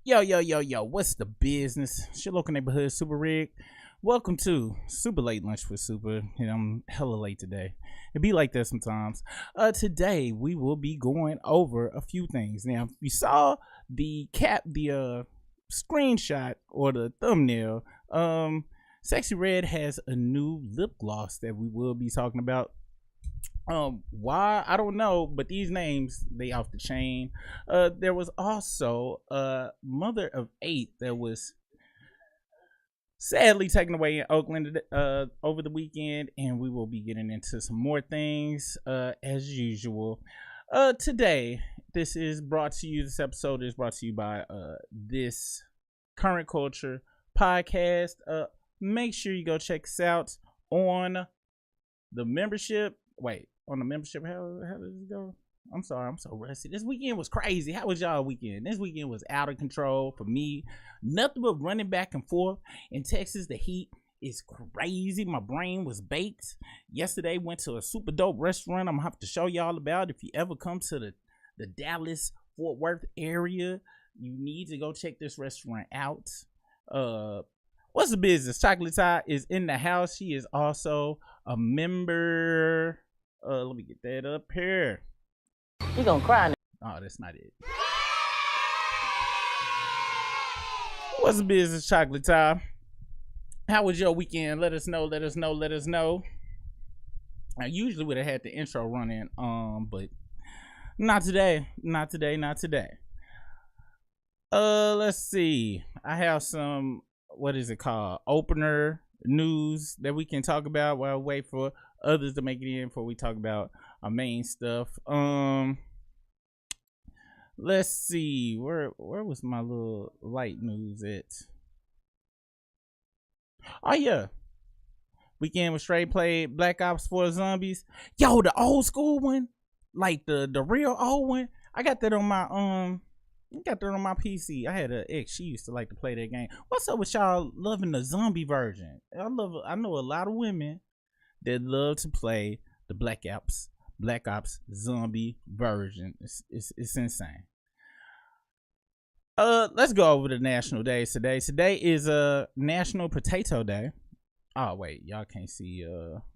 Yo, what's the business? It's your local neighborhood Super Rig. Welcome to Super Late Lunch with Super. I'm hella late today. It be like that sometimes. Today we will be going over a few things. Now, if you saw the screenshot or the thumbnail, Sexy Red has a new lip gloss that we will be talking about. Why I don't know, but these names, they off the chain. There was also a mother of 8 that was sadly taken away in Oakland over the weekend, and we will be getting into some more things as usual. Today, this episode is brought to you by this Current Culture podcast. Make sure you go check us out on the membership. On the membership, how does it go? I'm sorry, I'm so rusty. This weekend was crazy. How was y'all weekend? This weekend was out of control for me. Nothing but running back and forth. In Texas, the heat is crazy. My brain was baked. Yesterday, went to a super dope restaurant I'm gonna have to show y'all about. If you ever come to the Dallas, Fort Worth area, you need to go check this restaurant out. What's the business? Chocolate Tie is in the house. She is also a member. Let me get that up here. You gonna cry now. Oh, that's not it. What's the business, Chocolate Tie? How was your weekend? Let us know. I usually would have had the intro running, but not today. Let's see. I have some, what is it called? Opener news that we can talk about while I wait for others to make it in before we talk about our main stuff. Let's see, where was my little light news at? Oh yeah, weekend was straight played Black Ops 4 Zombies. Yo, the old school one, like the real old one. I got that on my PC. I had an ex, she used to like to play that game. What's up with y'all loving the zombie version? I know a lot of women that love to play the Black Ops zombie version. It's insane. Let's go over the national days today. Today is National Potato Day. Oh wait, y'all can't see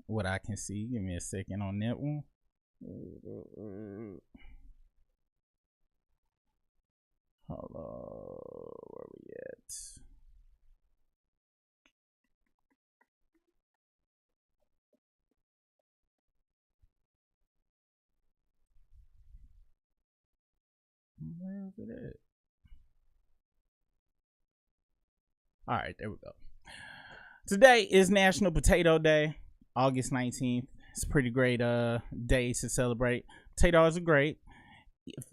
what I can see. Give me a second on that one. Hold on, where we at? Where is it at? All right, there we go. Today is National Potato Day, August 19th. It's a pretty great day to celebrate. Potatoes are great.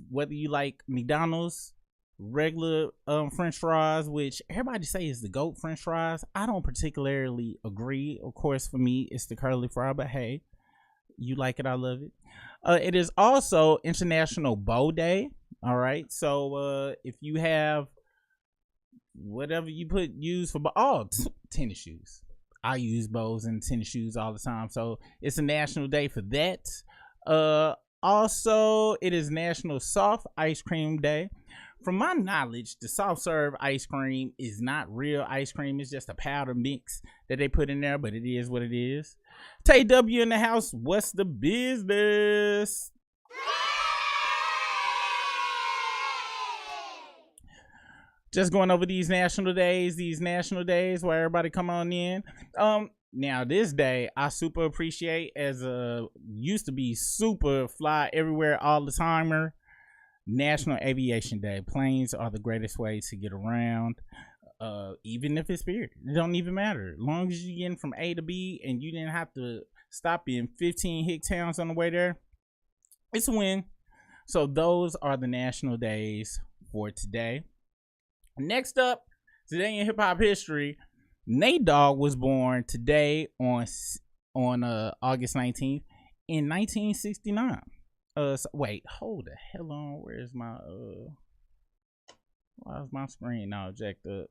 Whether you like McDonald's regular French fries, which everybody say is the GOAT French fries, I don't particularly agree. Of course, for me, it's the curly fry, but hey, you like it, I love it. It is also International Bow Day. All right, so if you have whatever you use for tennis shoes, I use bows and tennis shoes all the time, so it's a national day for that. Also, it is National Soft Ice Cream Day. From my knowledge, the soft serve ice cream is not real ice cream. It's just a powder mix that they put in there, but it is what it is. Tay W in the house. What's the business? Just going over these national days where everybody come on in. Now this day I super appreciate, as used to be super fly everywhere all the timer. National Aviation Day. Planes are the greatest way to get around, even if it's Spirit. It don't even matter. As long as you're getting from A to B and you didn't have to stop in 15 hick towns on the way there, it's a win. So those are the national days for today. Next up, today in hip hop history, Nate Dogg was born today on August 19th in 1969. Wait, hold the hell on. Where's my why is my screen now jacked up?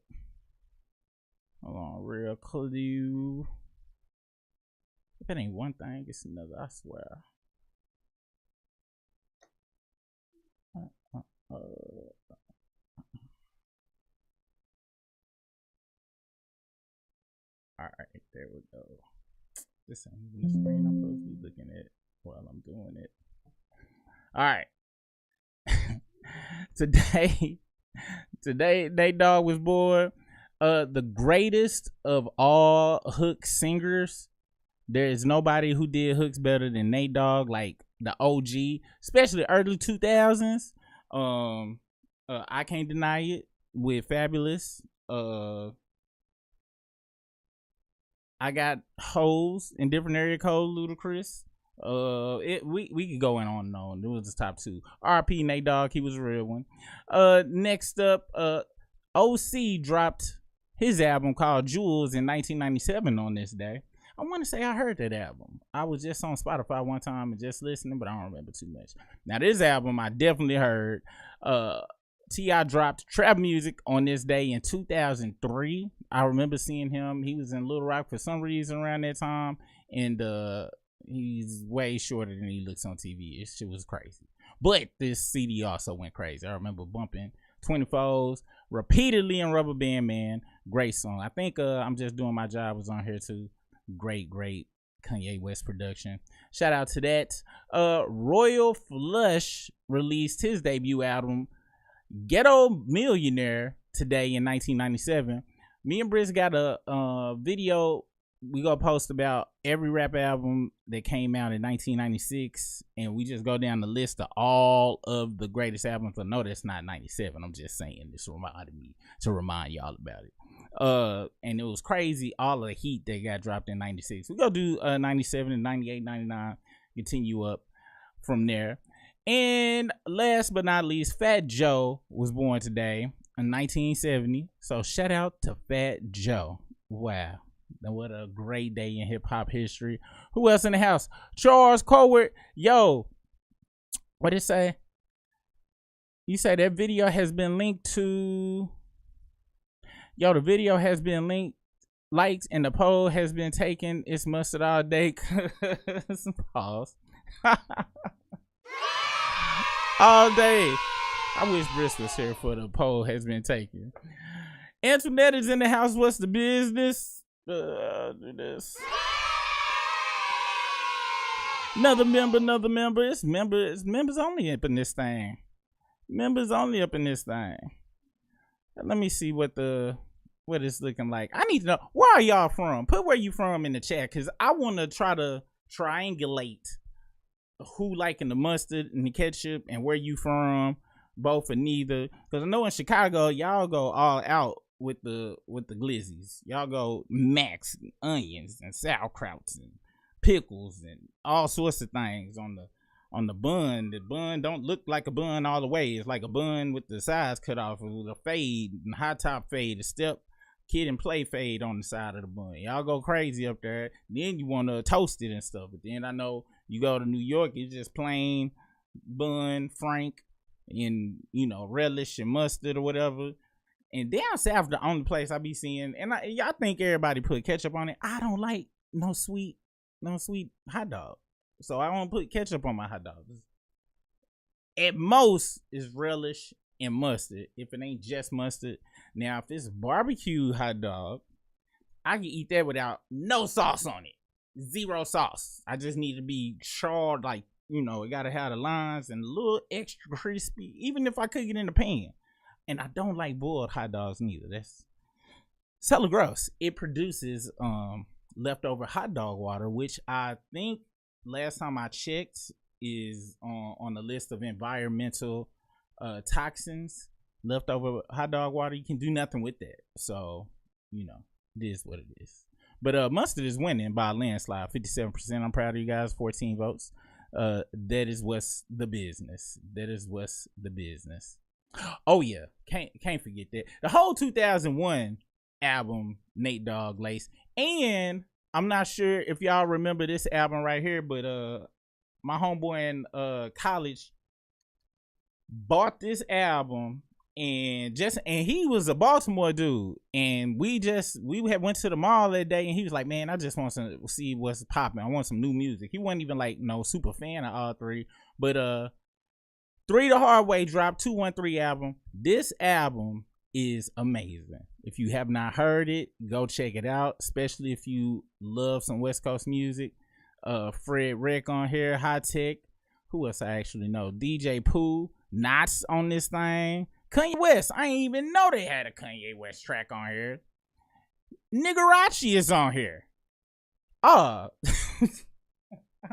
Hold on, real clue. If it ain't one thing, it's another, I swear. There we go. This ain't even the screen I'm supposed to be looking at while I'm doing it. All right. Today, Nate Dogg was born. The greatest of all hook singers. There is nobody who did hooks better than Nate Dogg, like the OG, especially early 2000s. I Can't Deny It with Fabulous. I got Hoes in Different Area Code, Ludacris. We could go on and on. It was the top two. RP Nate Dogg, he was a real one. Next up, OC dropped his album called Jewels in 1997 on this day. I want to say I heard that album. I was just on Spotify one time and just listening, but I don't remember too much. Now this album I definitely heard. T.I. dropped Trap Music on this day in 2003. I remember seeing him. He was in Little Rock for some reason around that time, and he's way shorter than he looks on TV. This shit was crazy. But this CD also went crazy. I remember bumping 24s repeatedly in Rubber Band Man. Great song. I think I'm Just Doing My Job was on here too. Great Kanye West production. Shout out to that. Royal Flush released his debut album Ghetto Millionaire today in 1997. Me and Briz got a video we gonna post about every rap album that came out in 1996, and we just go down the list of all of the greatest albums. I know that's not 97. I'm just saying, this reminded me to remind y'all about it. And it was crazy, all of the heat that got dropped in 96. We go do 97 and 98, 99, continue up from there. And last but not least, Fat Joe was born today in 1970. So shout out to Fat Joe. Wow. What a great day in hip hop history. Who else in the house? Charles Coward. Yo, what did it say? You say that video has been linked to. Yo, the video has been liked, and the poll has been taken. It's mustard all day. Pause. All day. I wish Briss was here for the poll has been taken. Antoinette is in the house. What's the business? Do this. Another member. It's members only up in this thing. Members only up in this thing. Let me see what it's looking like. I need to know, where are y'all from? Put where you from in the chat, because I want to try to triangulate who liking the mustard and the ketchup and where you from, both or neither. Because I know in Chicago, y'all go all out with the glizzies. Y'all go max and onions and sauerkrauts and pickles and all sorts of things on the bun. The bun don't look like a bun all the way. It's like a bun with the sides cut off with a fade and high top fade, a step kid and play fade on the side of the bun. Y'all go crazy up there. Then you want to toast it and stuff. But then I know you go to New York, it's just plain bun, frank, and relish and mustard or whatever. And down south, the only place I be seeing, and I think everybody put ketchup on it. I don't like no sweet hot dog, so I don't put ketchup on my hot dogs. At most, is relish and mustard. If it ain't just mustard, now if it's barbecue hot dog, I can eat that without no sauce on it, zero sauce. I just need to be charred, like it gotta have the lines and a little extra crispy, even if I cook it in the pan. And I don't like boiled hot dogs neither. That's hella gross. It produces leftover hot dog water, which I think last time I checked is on the list of environmental toxins. Leftover hot dog water, you can do nothing with that. So it is what it is. But mustard is winning by a landslide, 57%. I'm proud of you guys, 14 votes. That is what's the business. Oh yeah, can't forget that. The whole 2001 album, Nate Dogg Lace. And I'm not sure if y'all remember this album right here, but my homeboy in college bought this album, and he was a Baltimore dude, and we had went to the mall that day, and he was like, man, I just want to see what's popping. I want some new music. He wasn't even like no super fan of all three, but 3 the Hard Way dropped 213 album. This album is amazing. If you have not heard it, go check it out, especially if you love some West Coast music. Fred Rick on here, High Tech. Who else I actually know? DJ Pooh, Knots on this thing. Kanye West. I ain't even know they had a Kanye West track on here. Niggarachi is on here. I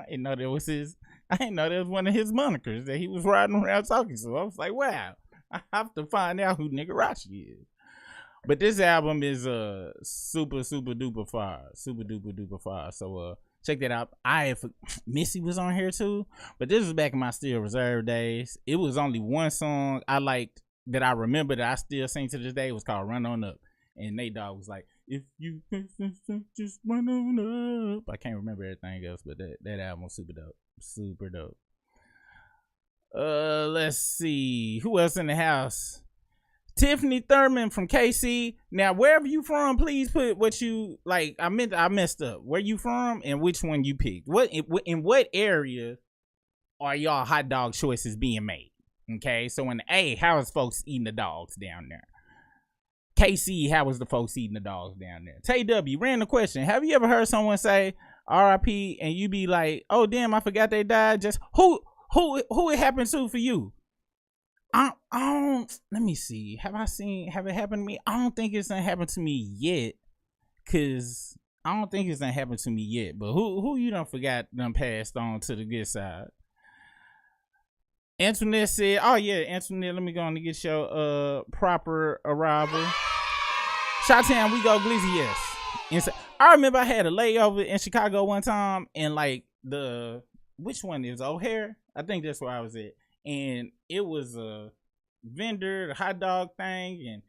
didn't know that was his. I didn't know that was one of his monikers that he was riding around talking. So I was like, wow, I have to find out who Niggarachi is. But this album is super duper fire. Super duper fire. So check that out. Missy was on here too. But this was back in my Still Reserve days. It was only one song I liked that I remember that I still sing to this day. It was called Run On Up. And Nate Dogg was like, if you just run on up. I can't remember everything else, but that album was super dope. Super dope. Let's see. Who else in the house? Tiffany Thurman from KC. Now, wherever you from, please put what you like. I messed up. Where you from and which one you picked. In what area are y'all hot dog choices being made? Okay, so in A, how is folks eating the dogs down there? KC, how was the folks eating the dogs down there? Tay W, random question. Have you ever heard someone say RIP and you be like, oh damn, I forgot they died? Just who it happened to for you? I don't, let me see. Have it happened to me? I don't think it's gonna happen to me yet. Cause I don't think it's gonna happen to me yet. But who you done forgot done passed on to the good side? Antoinette said, oh yeah, Antoinette, let me go on to get your proper arrival. Chi-Town, we go Glizzy, yes. I remember I had a layover in Chicago one time, and like which one is O'Hare? I think that's where I was at. And it was a vendor, the hot dog thing, and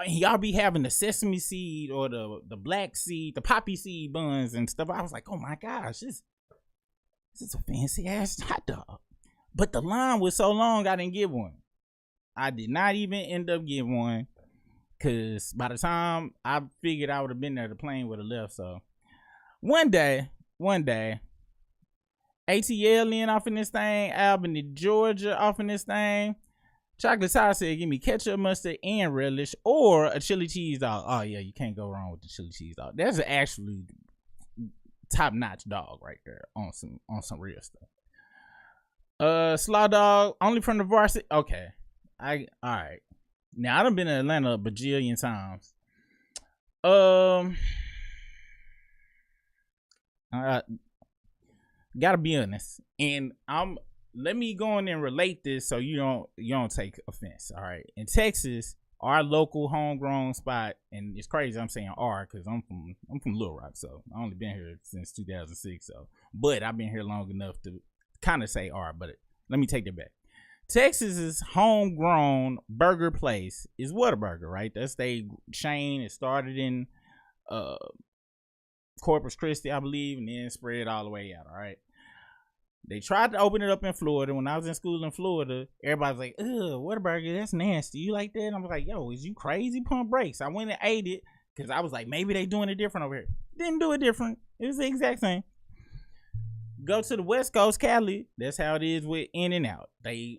y'all be having the sesame seed or the black seed, the poppy seed buns and stuff. I was like, oh my gosh, this is a fancy ass hot dog. But the line was so long, I didn't get one. I did not even end up getting one. Because by the time I figured I would have been there, the plane would have left. So one day, ATL in off in this thing, Albany, Georgia off in this thing. Chocolate Sauce said, give me ketchup, mustard, and relish, or a chili cheese dog. Oh yeah, you can't go wrong with the chili cheese dog. That's actually top-notch dog right there on some real stuff. Slaw Dog, only from the varsity. Okay. All right. Now I done been in Atlanta a bajillion times. Gotta be honest. And let me go in and relate this so you don't take offense. All right. In Texas, our local homegrown spot, and it's crazy I'm saying R because I'm from Little Rock, so I only been here since 2006. So, but I've been here long enough to kind of say R, but let me take that back. Texas's homegrown burger place is Whataburger, right? That's their chain. It started in Corpus Christi, I believe, and then spread all the way out, all right? They tried to open it up in Florida. When I was in school in Florida, everybody's like, ugh, Whataburger, that's nasty. You like that? And I was like, yo, is you crazy? Pump brakes. I went and ate it because I was like, maybe they doing it different over here. Didn't do it different. It was the exact same. Go to the West Coast, Cali. That's how it is with In-N-Out. I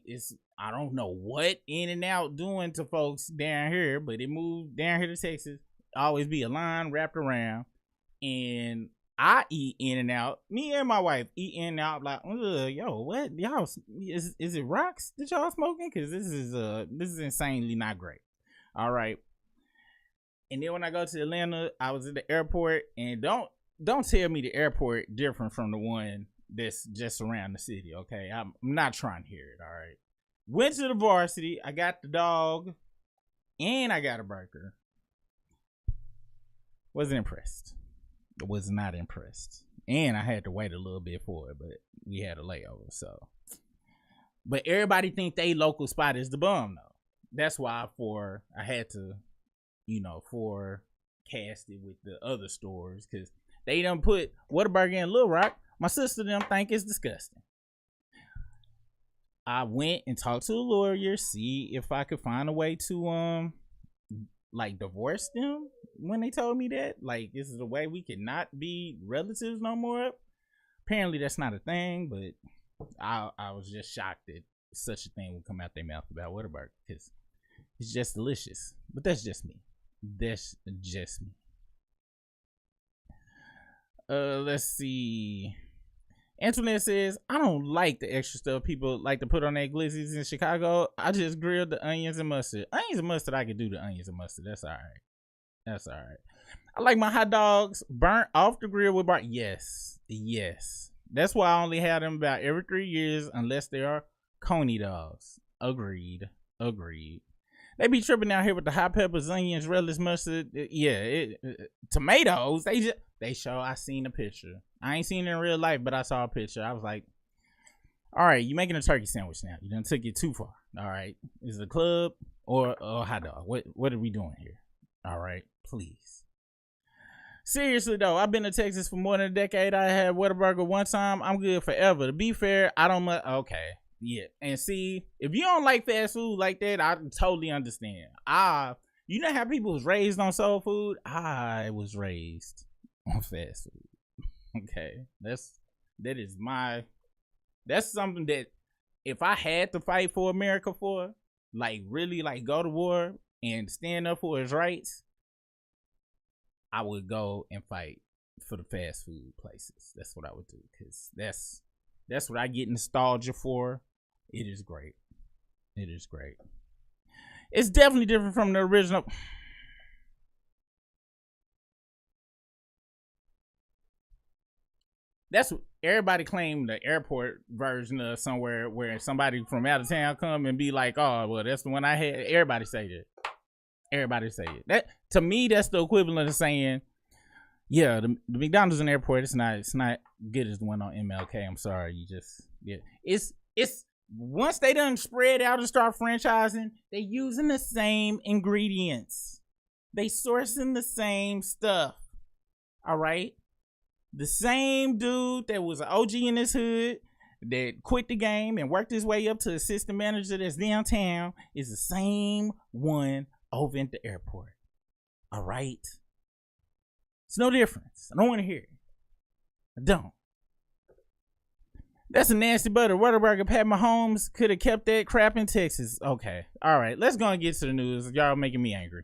don't know what In-N-Out doing to folks down here, but it moved down here to Texas. Always be a line wrapped around, and I eat In-N-Out. Me and my wife eat In-N-Out. Like, yo, what y'all? Is it rocks that y'all smoking? Because this is insanely not great. All right. And then when I go to Atlanta, I was at the airport, and don't tell me the airport different from the one that's just around the city, okay? I'm not trying to hear it, all right? Went to the varsity. I got the dog, and I got a burger. Wasn't impressed. Was not impressed. And I had to wait a little bit for it, but we had a layover, so. But everybody think they local spot is the bum, though. That's why I had to, forecast it with the other stores, because they done put Whataburger in Little Rock. My sister them think it's disgusting. I went and talked to a lawyer, see if I could find a way to divorce them when they told me that. Like, this is a way we cannot be relatives no more. Apparently that's not a thing, but I was just shocked that such a thing would come out their mouth about Whataburger because it's just delicious. But that's just me. That's just me. Let's see. Antoinette says, I don't like the extra stuff people like to put on their glizzies in Chicago. I just grilled the onions and mustard. Onions and mustard, I can do the onions and mustard. That's all right. That's all right. I like my hot dogs burnt off the grill with burnt. Yes. That's why I only have them about every 3 years unless they are coney dogs. Agreed. They be tripping out here with the hot peppers, onions, relish, mustard. Tomatoes. They show. I seen a picture. I ain't seen it in real life, but I saw a picture. I was like, all right, you making a turkey sandwich now. You done took it too far. All right. Is it a club or a hot dog? What are we doing here? All right. Please. Seriously, though, I've been to Texas for more than a decade. I had Whataburger one time. I'm good forever. To be fair, I don't much. Okay. Yeah. And see, if you don't like fast food like that, I totally understand. You know how people was raised on soul food? I was raised on fast food. Okay. That's something that if I had to fight for America for, like really like go to war and stand up for his rights, I would go and fight for the fast food places. That's what I would do, because that's what I get nostalgia for. It is great. It's definitely different from the original. That's what everybody claimed, the airport version of somewhere where somebody from out of town come and be like, oh, well, that's the one I had. Everybody say it. That, to me, that's the equivalent of saying, yeah, the McDonald's in the airport, it's not good as the one on MLK. I'm sorry. It's once they done spread out and start franchising, they using the same ingredients. They sourcing the same stuff. All right. The same dude that was an OG in this hood that quit the game and worked his way up to assistant manager that's downtown is the same one over at the airport. All right. It's no difference. I don't want to hear it. I don't. That's a nasty butter. Whataburger. Pat Mahomes could have kept that crap in Texas. Okay. All right. Let's go and get to the news. Y'all making me angry.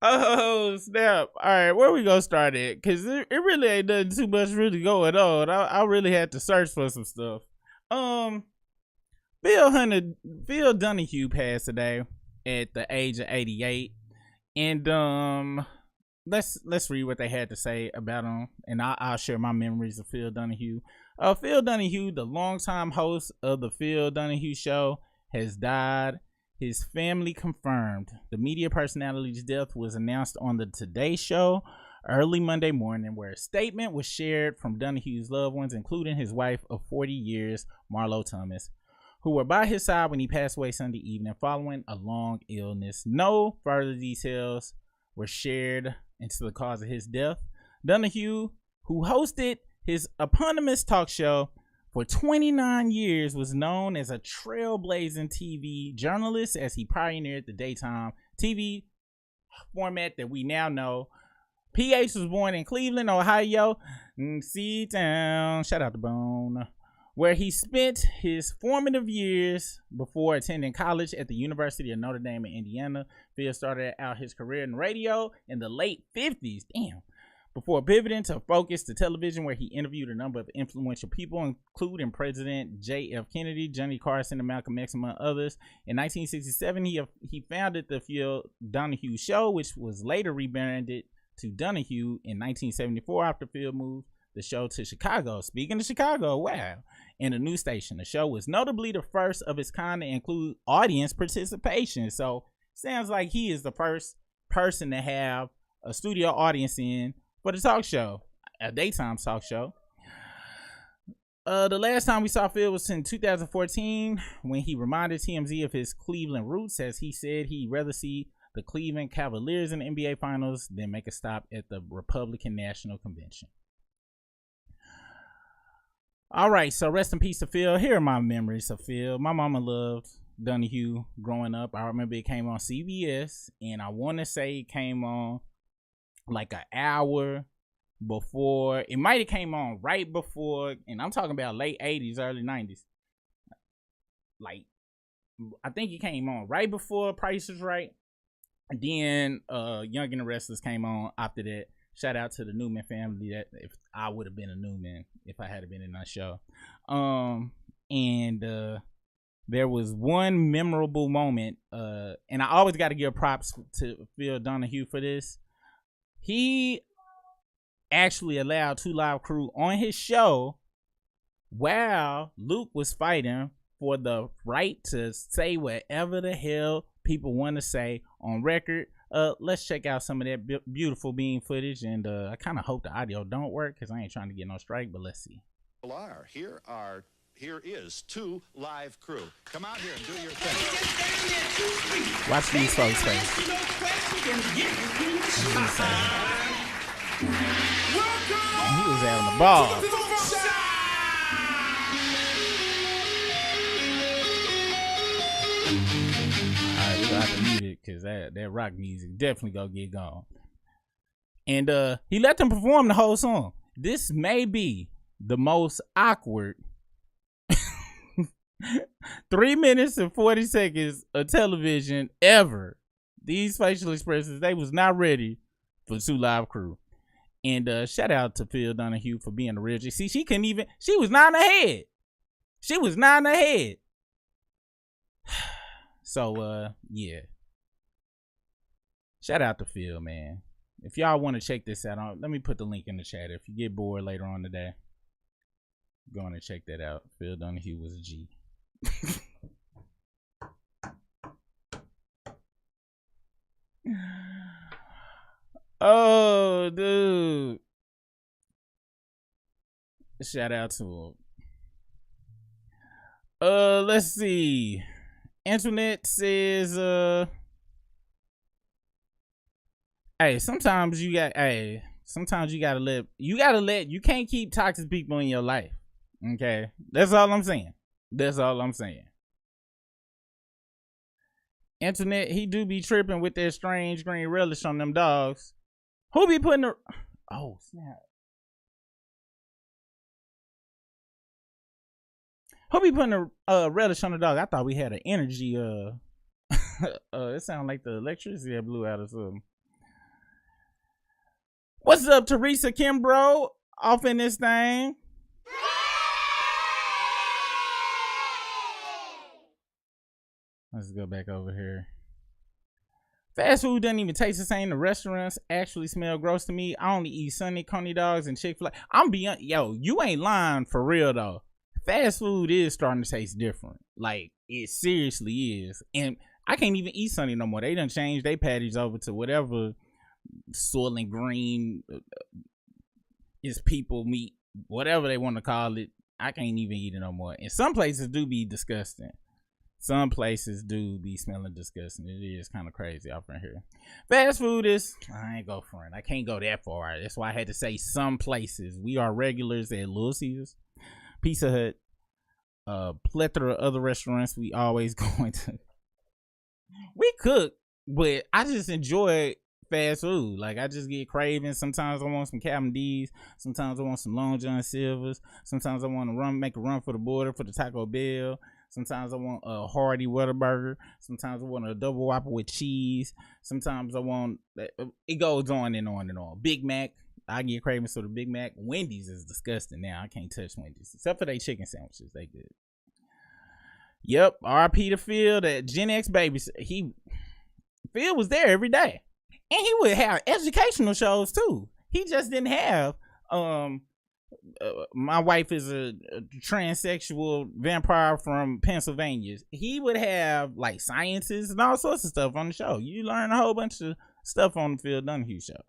Oh, snap. All right. Where we gonna start at? Because it really ain't nothing too much really going on. I really had to search for some stuff. Phil Donahue passed today at the age of 88. And let's read what they had to say about him, and I'll share my memories of Phil Donahue. Phil Donahue, the longtime host of the Phil Donahue Show, has died. His family confirmed the media personality's death was announced on the Today Show early Monday morning, where a statement was shared from Donahue's loved ones, including his wife of 40 years, Marlo Thomas, who were by his side when he passed away Sunday evening following a long illness. No further details were shared into the cause of his death. Donahue, who hosted his eponymous talk show for 29 years, was known as a trailblazing TV journalist as he pioneered the daytime TV format that we now know. PH was born in Cleveland, Ohio, C-Town, shout out to Bone, where he spent his formative years before attending college at the University of Notre Dame in Indiana. Phil started out his career in radio in the late 50s, before pivoting to focus to television, where he interviewed a number of influential people, including President J.F. Kennedy, Johnny Carson, and Malcolm X, among others. In 1967, he founded the Phil Donahue Show, which was later rebranded to Donahue in 1974 after Phil moved the show to Chicago. Speaking of Chicago, wow. In a new station. The show was notably the first of its kind to include audience participation. So sounds like he is the first person to have a studio audience in for the talk show, a daytime talk show. The last time we saw Phil was in 2014 when he reminded TMZ of his Cleveland roots, as he said he'd rather see the Cleveland Cavaliers in the NBA Finals than make a stop at the Republican National Convention. All right, so rest in peace to Phil. Here are my memories of Phil. My mama loved Donahue growing up. I remember it came on CBS, and I want to say it came on like an hour before. It might have came on right before, and I'm talking about late 80s, early 90s. like, I think he came on right before Price is Right. And then Young and the Restless came on after that. Shout out to the Newman family. That if I would have been a Newman if I had been in that show. And there was one memorable moment, and I always got to give props to Phil Donahue for this. He actually allowed 2 Live Crew on his show while Luke was fighting for the right to say whatever the hell people want to say on record. Let's check out some of that beautiful beam footage, and I kind of hope the audio don't work because I ain't trying to get no strike, but let's see. Here is 2 Live Crew. Come out here and do your thing. Watch these folks face. He was out on the ball. Alright, we gonna have to mute it because that rock music definitely gonna get gone. And he let them perform the whole song. This may be the most awkward 3 minutes and 40 seconds of television ever. These facial expressions, they was not ready for 2 Live Crew. And shout out to Phil Donahue for being original. See, she was nodding her head. She was nodding her head. So yeah. Shout out to Phil, man. If y'all want to check this out, let me put the link in the chat. If you get bored later on today, go on and check that out. Phil Donahue was a G. Oh, dude. Shout out to him. Let's see. Internet says, sometimes you gotta let, you can't keep toxic people in your life. Okay. That's all I'm saying. Internet, he do be tripping with that strange green relish on them dogs. Who be putting the, oh snap. Who be putting a relish on the dog? I thought we had an energy, it sounded like the electricity that blew out or something. What's up, Teresa Kimbrough? Off in this thing. Let's go back over here. Fast food doesn't even taste the same. The restaurants actually smell gross to me. I only eat Sunny Coney dogs and Chick-fil-A. I'm beyond, yo, you ain't lying for real though. Fast food is starting to taste different. Like, it seriously is. And I can't even eat Sunny no more. They done changed their patties over to whatever soil and green is people meat, whatever they want to call it. I can't even eat it no more. And some places do be disgusting. Some places do be smelling disgusting. It is kind of crazy out in here. Fast food is, I ain't go for it. I can't go that far. That's why I had to say some places. We are regulars at Little Caesars, Pizza Hut, plethora of other restaurants we always going to. We cook, but I just enjoy fast food. Like, I just get cravings. Sometimes I want some Akademdiks. Sometimes I want some Long John Silvers. Sometimes I want to make a run for the border for the Taco Bell. Sometimes I want a hearty Whataburger. Sometimes I want a double whopper with cheese. Sometimes I want, it goes on and on and on. Big Mac. I get cravings for the Big Mac. Wendy's is disgusting now. I can't touch Wendy's. Except for their chicken sandwiches. They good. Yep. R.I.P. to Phil, that Gen X baby. Phil was there every day. And he would have educational shows too. He just didn't have, my wife is a transsexual vampire from Pennsylvania. He would have like sciences and all sorts of stuff on the show. You learn a whole bunch of stuff on the Phil Donahue show.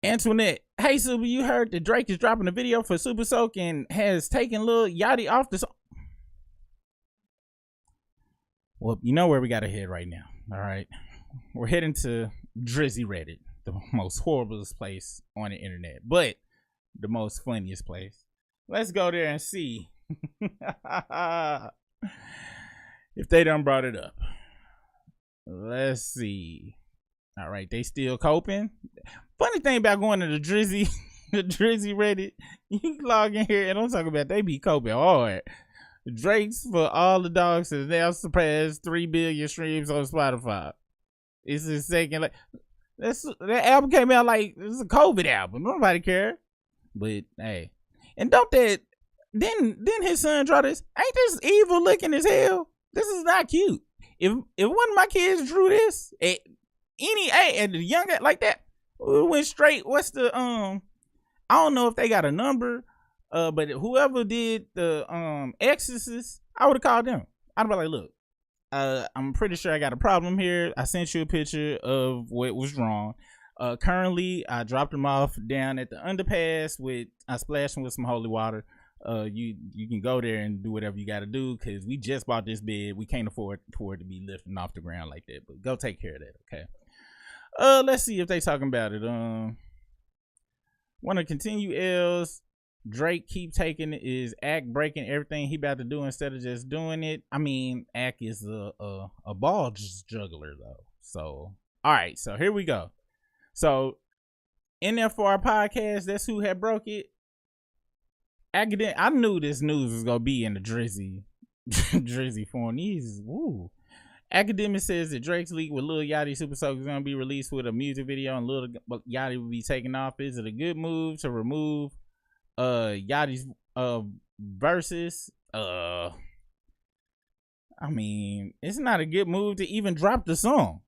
Antoinette, hey Super, you heard that Drake is dropping a video for Super Soak and has taken Lil Yachty off the song. Well, you know where we gotta head right now. All right, we're heading to Drizzy Reddit, the most horriblest place on the internet, but the most funniest place. Let's go there and see if they done brought it up. Let's see. All right, they still coping. Funny thing about going to the Drizzy Reddit, you can log in here and I'm talking about they be coping hard. Drake's For All the Dogs has now surpassed 3 billion streams on Spotify. It's his second. Like that album came out like it was a COVID album. Nobody cared. But hey, and don't that then his son draw this. Ain't this evil looking as hell? This is not cute. If one of my kids drew this at the young like that, we went straight. What's the I don't know if they got a number. But whoever did the Exorcist, I would have called them. I'd be like, look, I'm pretty sure I got a problem here. I sent you a picture of what was wrong. Currently, I dropped him off down at the underpass I splashed him with some holy water. You can go there and do whatever you got to do because we just bought this bed. We can't afford for it to be lifting off the ground like that. But go take care of that, okay? Let's see if they talking about it. Want to continue L's. Drake keep taking is Act breaking everything he about to do instead of just doing it. I mean, Act is a ball juggler though. So all right, so here we go. So in there for our podcast, that's who had broke it. I knew this news was gonna be in the Drizzy form. Akademdiks says that Drake's leak with Lil Yachty Super Soaker is gonna be released with a music video, and Lil Yachty will be taken off. Is it a good move to remove Yachty's verses? I mean, it's not a good move to even drop the song,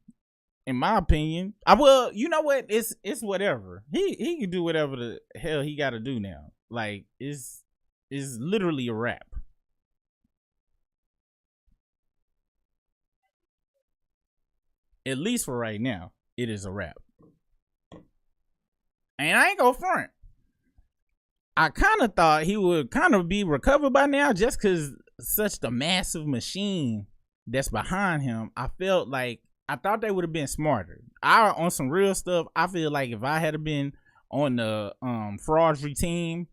in my opinion. Well, you know what? It's whatever. He can do whatever the hell he got to do now. Like it's literally a rap. At least for right now, it is a rap. And I ain't gonna front. I kind of thought he would kind of be recovered by now just because such the massive machine that's behind him. I thought they would have been smarter. On some real stuff, I feel like if I had been on the fraudry team,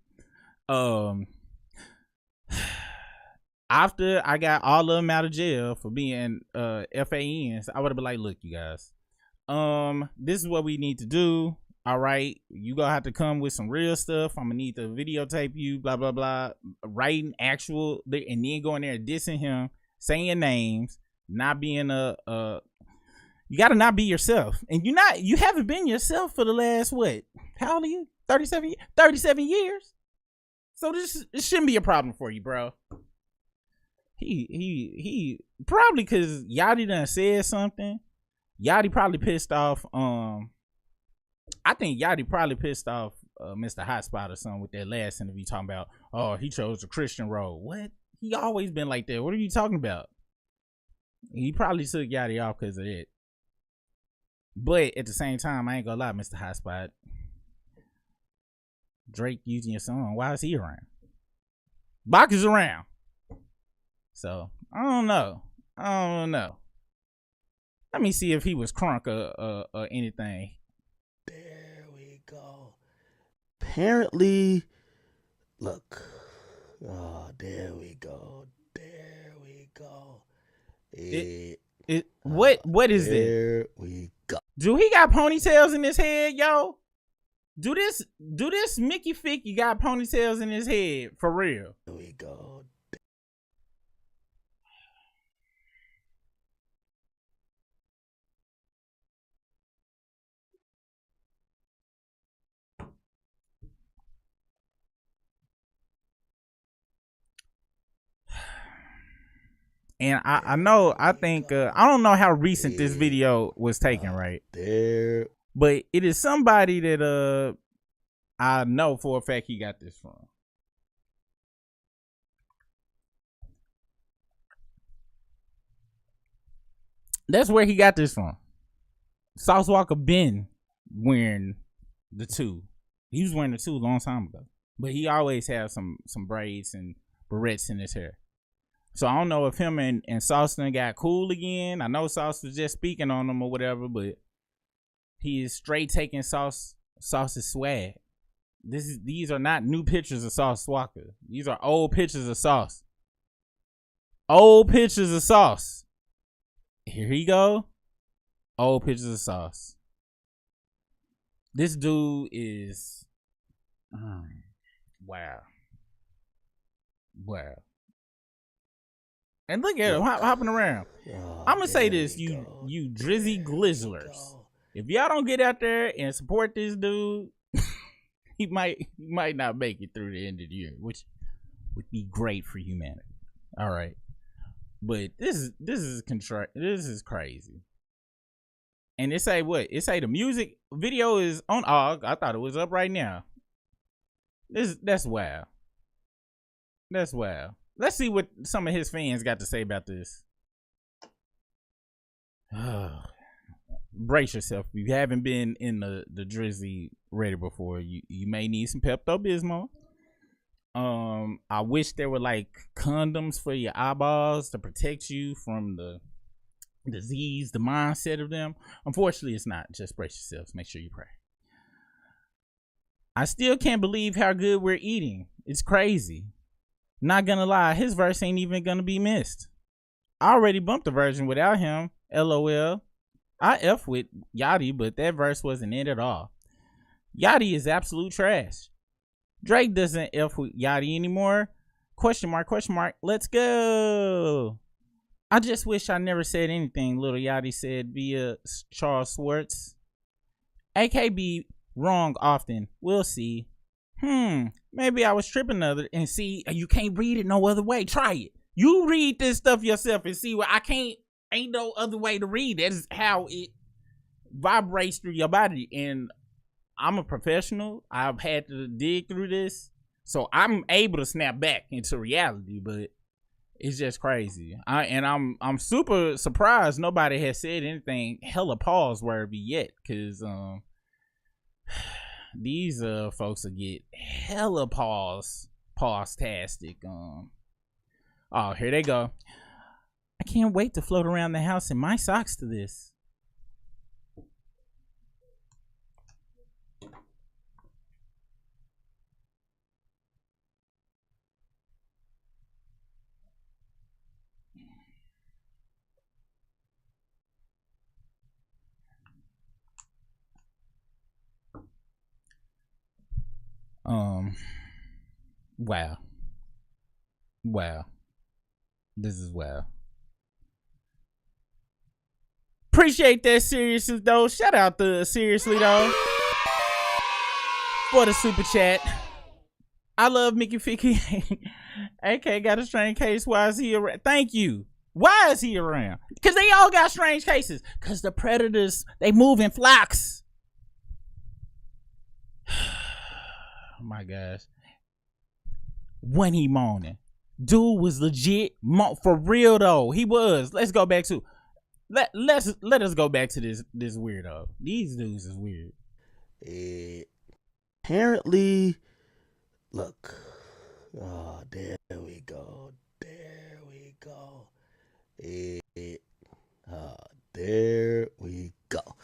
after I got all of them out of jail for being FANs, I would have been like, look, you guys, this is what we need to do. All right, you gonna have to come with some real stuff. I'm gonna need to videotape you, blah blah blah, writing actual, and then going there dissing him, saying names, not being you gotta not be yourself, and you haven't been yourself for the last what? How old are you? 37 years. So this shouldn't be a problem for you, bro. He probably because Yachty done said something. Yachty probably pissed off. I think Yachty probably pissed off Mr. Hotspot or something with that last interview talking about, oh, he chose the Christian road. What? He always been like that. What are you talking about? He probably took Yachty off because of it. But at the same time, I ain't gonna lie, Mr. Hotspot. Drake using your song. Why is he around? Bach is around. So, I don't know. Let me see if he was crunk or anything. There we go. Apparently, look. Oh, there we go. What is it? There we go. Do he got ponytails in his head, yo? Do this Mickey Ficky got ponytails in his head for real? There we go. And I know, I think, I don't know how recent this video was taken, right? There. But it is somebody that I know for a fact he got this from. That's where he got this from. Sauce Walker been wearing the two. He was wearing the two a long time ago. But he always had some braids and barrettes in his hair. So I don't know if him and Sauce got cool again. I know Sauce was just speaking on him or whatever, but he is straight taking Sauce's swag. These are not new pictures of Sauce Walker. These are old pictures of Sauce. Old pictures of Sauce. Here he go. Old pictures of Sauce. This dude is wow. And look at him hopping around. Oh, I'm gonna say there this, we you go. drizzy There we glizzlers. go. If y'all don't get out there and support this dude, he might not make it through the end of the year, which would be great for humanity. All right, but this is crazy. And it say what? It say the music video is on. Oh, I thought it was up right now. That's wild. That's wild. Let's see what some of his fans got to say about this. Brace yourself. If you haven't been in the Drizzy ready before, you may need some Pepto-Bismol. I wish there were like condoms for your eyeballs to protect you from the disease, the mindset of them. Unfortunately, it's not. Just brace yourselves. Make sure you pray. I still can't believe how good we're eating. It's crazy. Not gonna lie, his verse ain't even gonna be missed. I already bumped the version without him. LOL. I F with Yachty, but that verse wasn't it at all. Yachty is absolute trash. Drake doesn't F with Yachty anymore. Question mark, question mark. Let's go. I just wish I never said anything, Lil Yachty said via Charles Schwartz. AK be wrong often. We'll see. Maybe I was tripping other and see, you can't read it no other way. Try it. You read this stuff yourself and see what ain't no other way to read. That's how it vibrates through your body. And I'm a professional. I've had to dig through this. So I'm able to snap back into reality, but it's just crazy. I'm super surprised nobody has said anything hella pause worthy yet, because these folks will get hella pause-tastic. Oh, here they go. I can't wait to float around the house in my socks to this. Wow. This is wow. Appreciate that, seriously though. Shout out to seriously though for the super chat. I love Mickey Ficky. AK got a strange case. Why is he around? Thank you. Why is he around? Because they all got strange cases. Because the predators, they move in flocks. Oh my gosh. When he moaning, dude was legit for real though. He was. Let's go back to let us go back to this weirdo. These dudes is weird. Apparently, look. Oh, there we go. There we go. There we go.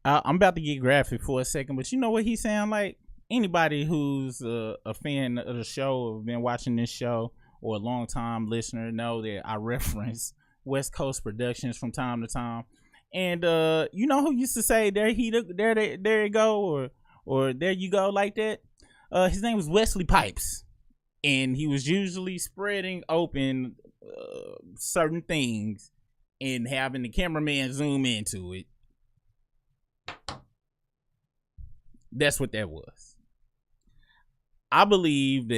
I'm about to get graphic for a second, but you know what he sound like? Anybody who's a fan of the show or been watching this show or a long time listener know that I reference West Coast Productions from time to time. And you know who used to say there you go or there you go like that? His name was Wesley Pipes, and he was usually spreading open certain things and having the cameraman zoom into it. That's what that was. I believe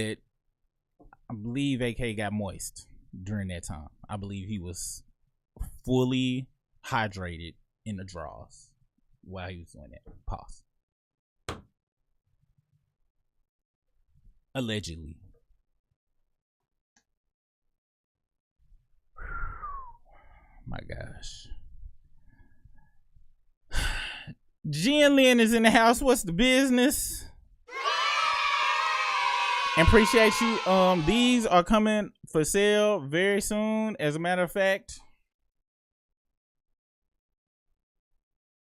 AK got moist during that time. I believe he was fully hydrated in the draws while he was doing that. Pause. Allegedly. My gosh. Jen Lynn is in the house. What's the business? And appreciate you. These are coming for sale very soon. As a matter of fact,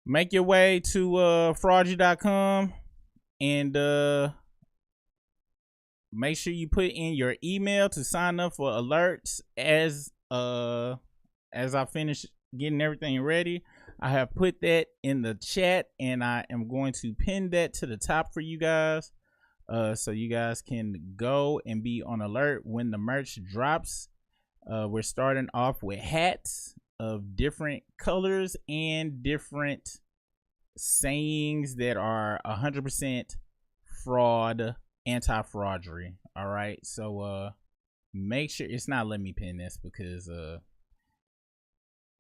make your way to fraudy.com and make sure you put in your email to sign up for alerts as I finish getting everything ready. I have put that in the chat, and I am going to pin that to the top for you guys. So you guys can go and be on alert when the merch drops. We're starting off with hats of different colors and different sayings that are 100% fraud, anti-fraudery. All right, so make sure it's not letting me pin this because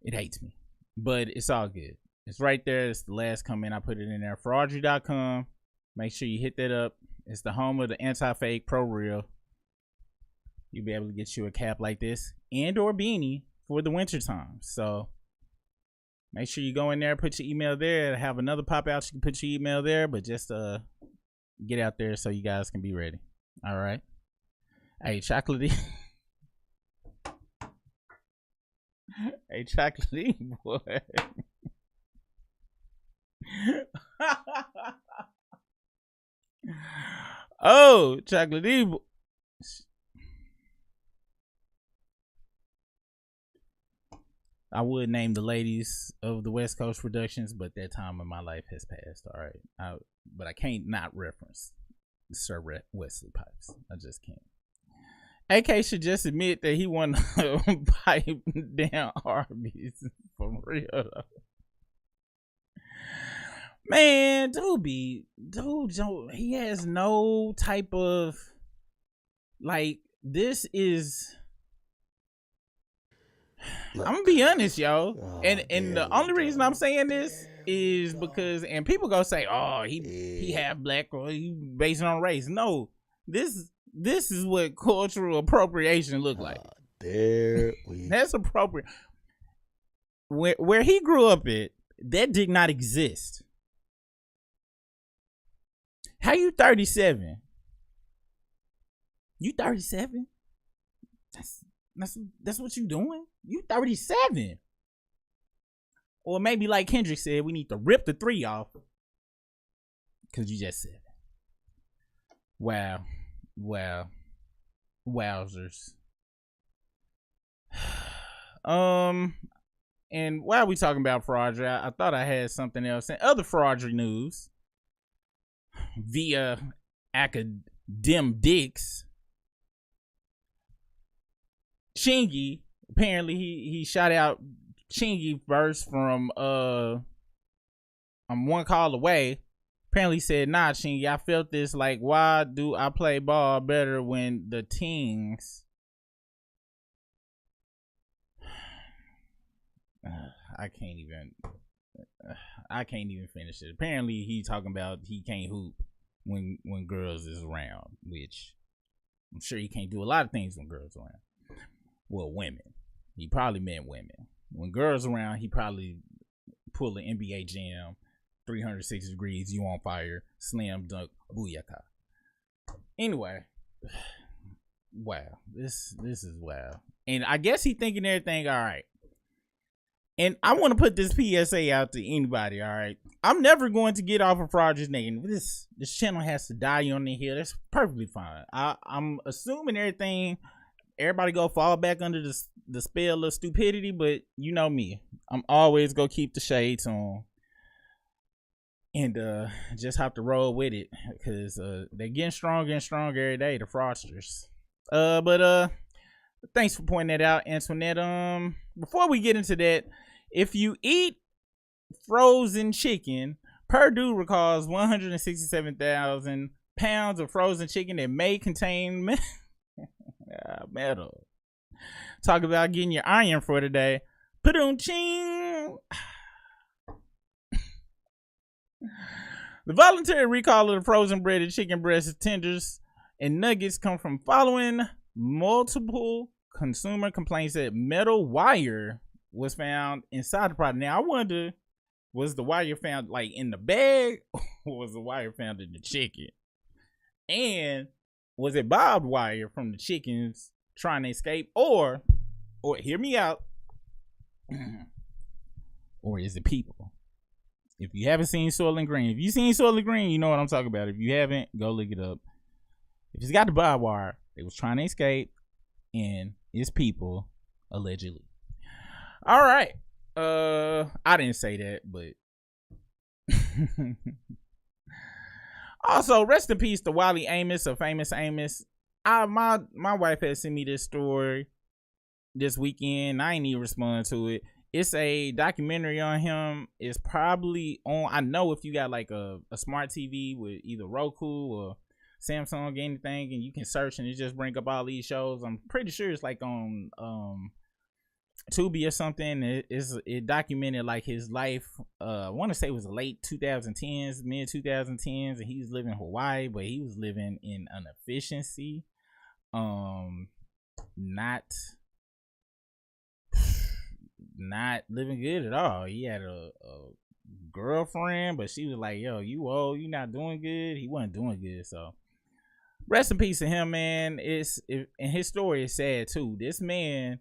it hates me, but it's all good. It's right there. It's the last comment. I put it in there. Fraudery.com. Make sure you hit that up. It's the home of the anti-fake pro real. You'll be able to get you a cap like this and or beanie for the winter time. So make sure you go in there, put your email there. I have another pop out. You can put your email there, but just get out there so you guys can be ready. All right. Hey, chocolatey. Hey, chocolatey boy. Oh, chocolatey boy. I would name the ladies of the West Coast Productions, but that time in my life has passed. All right, but I can't not reference Sir Wesley Pipes. I just can't. AK should just admit that he want to pipe down Arby's for real though. Man, dude, he has no type of like. This is. Look. I'm gonna be honest, yo, Oh, and the only reason I'm saying this is because, and people go say, oh, he half black or he based on race. No, this is what cultural appropriation look like. There we That's appropriate. Where he grew up at, that did not exist. How you 37? You 37? That's what you doing? You 37. Or maybe like Kendrick said, we need to rip the 3 off. Cause you just said it. Wow. Wowzers. And while we talking about fraudery, I thought I had something else. In other fraudery news, via Akademdiks, Chingy, apparently he shot out Chingy first from I'm one call away. Apparently said, nah, Chingy, I felt this, like, why do I play ball better when the teams I can't even finish it. Apparently he talking about he can't hoop when girls is around, which I'm sure he can't do a lot of things when girls around. Well, women. He probably meant women. When girls around, he probably pull an NBA jam, 360 degrees, you on fire, slam dunk, booyaka. Anyway, wow, this is wow. And I guess he thinking everything all right. And I want to put this PSA out to anybody, all right? I'm never going to get off of fraudulent nigga. This channel has to die on the hill. That's perfectly fine. I'm assuming everybody go fall back under the spell of stupidity, but you know me. I'm always gonna keep the shades on. And just have to roll with it. Because they're getting stronger and stronger every day, the fraudsters. But thanks for pointing that out, Antoinette. Before we get into that, if you eat frozen chicken, Purdue recalls 167,000 pounds of frozen chicken that may contain metal. Talk about getting your iron for today. Purdue-ching. The voluntary recall of the frozen breaded chicken breasts, tenders, and nuggets come from following multiple consumer complaints that metal wire was found inside the product. Now, I wonder, was the wire found like in the bag or was the wire found in the chicken? And was it barbed wire from the chickens trying to escape? Or hear me out, or is it people? If you haven't seen Soylent Green, if you seen Soylent Green, you know what I'm talking about. If you haven't, go look it up. If it's got the barbed wire, they was trying to escape, and it's people, allegedly. All right. I didn't say that, but Also, rest in peace to Wally Amos of Famous Amos. My wife had sent me this story this weekend. I ain't even respond to it. It's a documentary on him. It's probably on. I know if you got like a smart TV with either Roku or Samsung or anything, and you can search and it just bring up all these shows. I'm pretty sure it's like on Tubi or something. It documented like his life. I want to say it was late 2010s, mid 2010s, and he was living in Hawaii, but he was living in an efficiency. Not living good at all. He had a girlfriend, but she was like, yo, you old, you not doing good. He wasn't doing good. So rest in peace to him, man. And his story is sad too. This man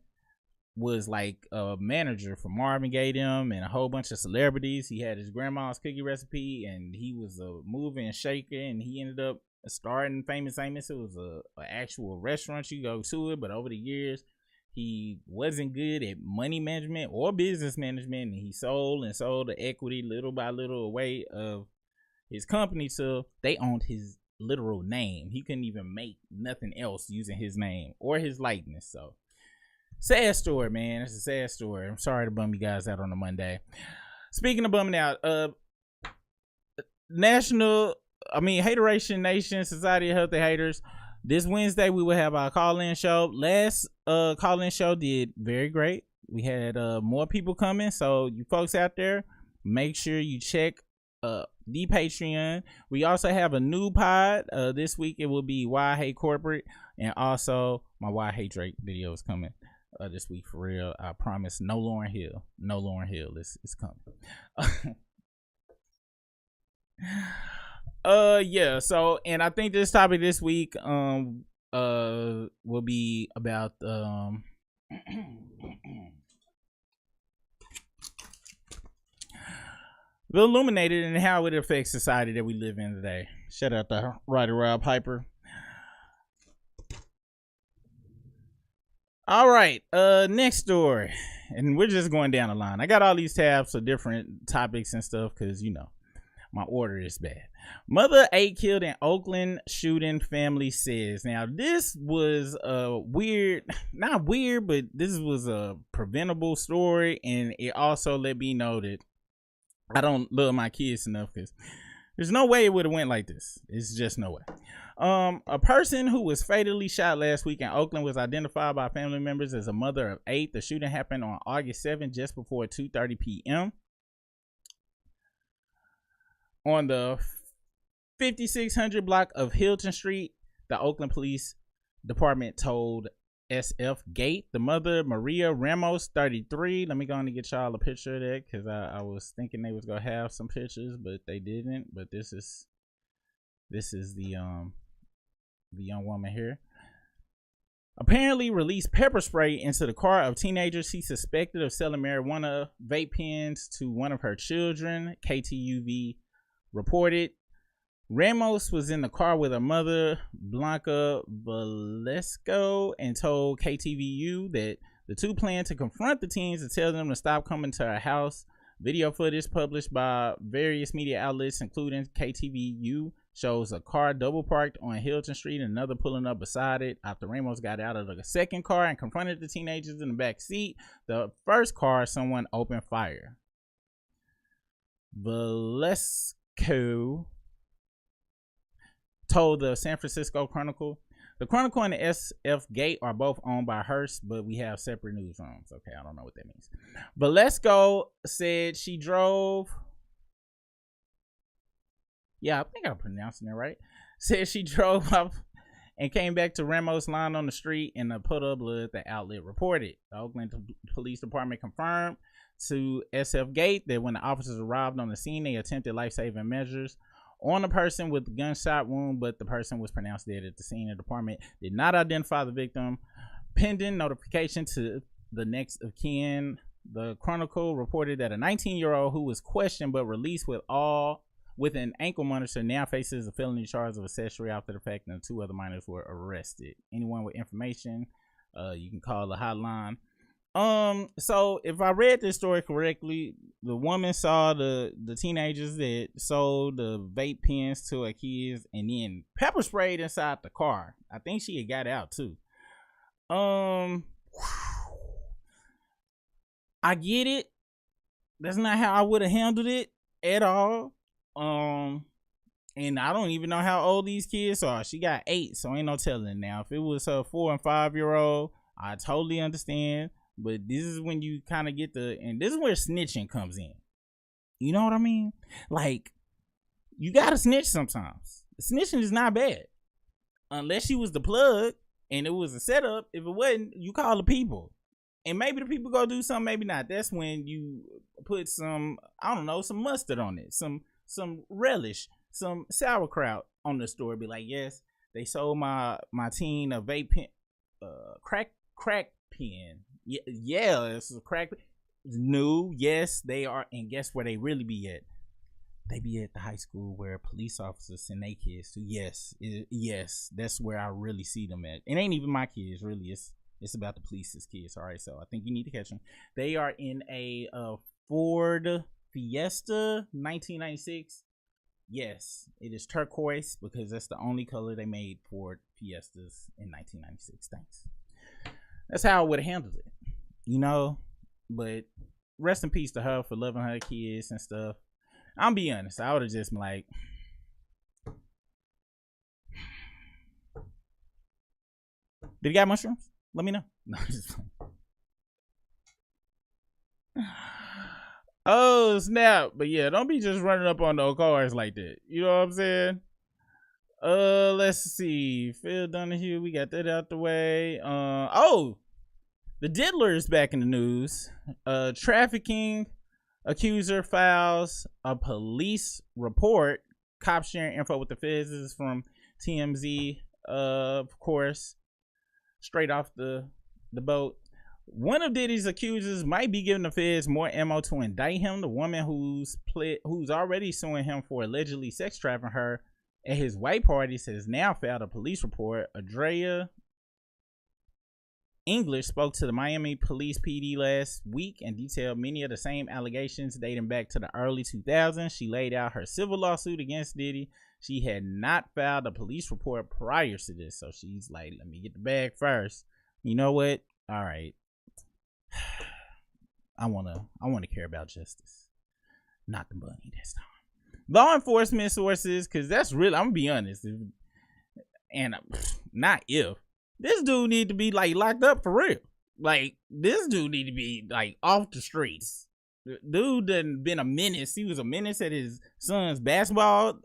was like a manager for Marvin Gaye them and a whole bunch of celebrities. He had his grandma's cookie recipe, and he was a mover and shaker, and he ended up starting Famous Amos. It was a actual restaurant, you go to it, but over the years he wasn't good at money management or business management, and he sold the equity little by little away of his company till they owned his literal name. He couldn't even make nothing else using his name or his likeness. So sad story, man. It's a sad story. I'm sorry to bum you guys out on a Monday. Speaking of bumming out, Hateration Nation, Society of Healthy Haters. This Wednesday we will have our call-in show. Last call-in show did very great. We had more people coming, so you folks out there, make sure you check the Patreon. We also have a new pod. This week it will be Why I Hate Corporate, and also my Why I Hate Drake video is coming this week for real. I promise. No Lauryn Hill is coming. Yeah, so, and I think this topic this week will be about the Illuminated and how it affects society that we live in today. Shout out to writer Rob Piper. All right, next story, and we're just going down the line. I got all these tabs of different topics and stuff because, you know, my order is bad. Mother 8 killed in Oakland shooting, family says. Now, this was not weird, but this was a preventable story, and it also let me know that I don't love my kids enough, because there's no way it would have went like this. It's just no way. A person who was fatally shot last week in Oakland was identified by family members as a mother of 8. The shooting happened on August 7th, just before 2:30 p.m. on the 5600 block of Hilton Street. The Oakland Police Department told SF Gate. The mother, Maria Ramos, 33. Let me go on and get y'all a picture of that, because I was thinking they was gonna have some pictures, but they didn't. But this is the young woman here. Apparently released pepper spray into the car of teenagers he suspected of selling marijuana vape pens to one of her children, KTUV reported. Ramos was in the car with her mother, Blanca Valesco, and told KTVU that the two planned to confront the teens and tell them to stop coming to her house. Video footage published by various media outlets, including KTVU, shows a car double parked on Hilton Street and another pulling up beside it after Ramos got out of the second car and confronted the teenagers in the back seat. The first car, someone opened fire. Valesco told the San Francisco Chronicle. The Chronicle and the SF Gate are both owned by Hearst, but we have separate newsrooms. Okay, I don't know what that means. Valesco said she drove. Yeah, I think I'm pronouncing it right. Said she drove up and came back to Ramos' line on the street in a puddle of blood, the outlet reported. The Oakland Police Department confirmed to SF Gate that when the officers arrived on the scene, they attempted life-saving measures on the person with the gunshot wound, but the person was pronounced dead at the scene. The department did not identify the victim. Pending notification to the next of kin, the Chronicle reported that a 19-year-old who was questioned but released with an ankle monitor now faces a felony charge of accessory after the fact, and 2 other minors were arrested. Anyone with information, you can call the hotline. So if I read this story correctly, the woman saw the teenagers that sold the vape pens to her kids and then pepper sprayed inside the car. I think she had got out too. I get it. That's not how I would have handled it at all. And I don't even know how old these kids are. She got 8, so ain't no telling now. If it was her 4 and 5-year-old, I totally understand. But this is when you kind of get and this is where snitching comes in. You know what I mean? Like, you gotta snitch sometimes. Snitching is not bad. Unless she was the plug and it was a setup. If it wasn't, you call the people. And maybe the people go do something, maybe not. That's when you put some, I don't know, some mustard on it. Some relish, some sauerkraut on the store. Be like, yes, they sold my teen a vape pen, crack pen. Yeah, it's a crack pen. New, yes, they are. And guess where they really be at? They be at the high school where police officers send their kids to. Yes, that's where I really see them at. It ain't even my kids, really. It's about the police's kids. All right, so I think you need to catch them. They are in a Ford Fiesta 1996. Yes, it is turquoise because that's the only color they made Ford Fiestas in 1996. Thanks. That's how I would have handled it, you know. But rest in peace to her for loving her kids and stuff. I'll be honest, I would have just been like, did he got mushrooms? Let me know. No, just oh snap. But yeah, don't be just running up on those cars like that. You know what I'm saying? Let's see. Phil Donahue, we got that out the way. Oh, the diddler is back in the news. Trafficking accuser files a police report. Cops sharing info with the feds. This is from TMZ, of course, straight off the boat. One of Diddy's accusers might be giving the feds more ammo to indict him. The woman who's already suing him for allegedly sex trafficking her at his white parties has now filed a police report. Andrea English spoke to the Miami Police PD last week and detailed many of the same allegations dating back to the early 2000s. She laid out her civil lawsuit against Diddy. She had not filed a police report prior to this, so she's like, let me get the bag first. You know what? All right. I wanna care about justice, not the money this time. Law enforcement sources, because that's real. I'm gonna be honest, and not if this dude need to be like locked up for real. Like, this dude need to be like off the streets. Dude done been a menace. He was a menace at his son's basketball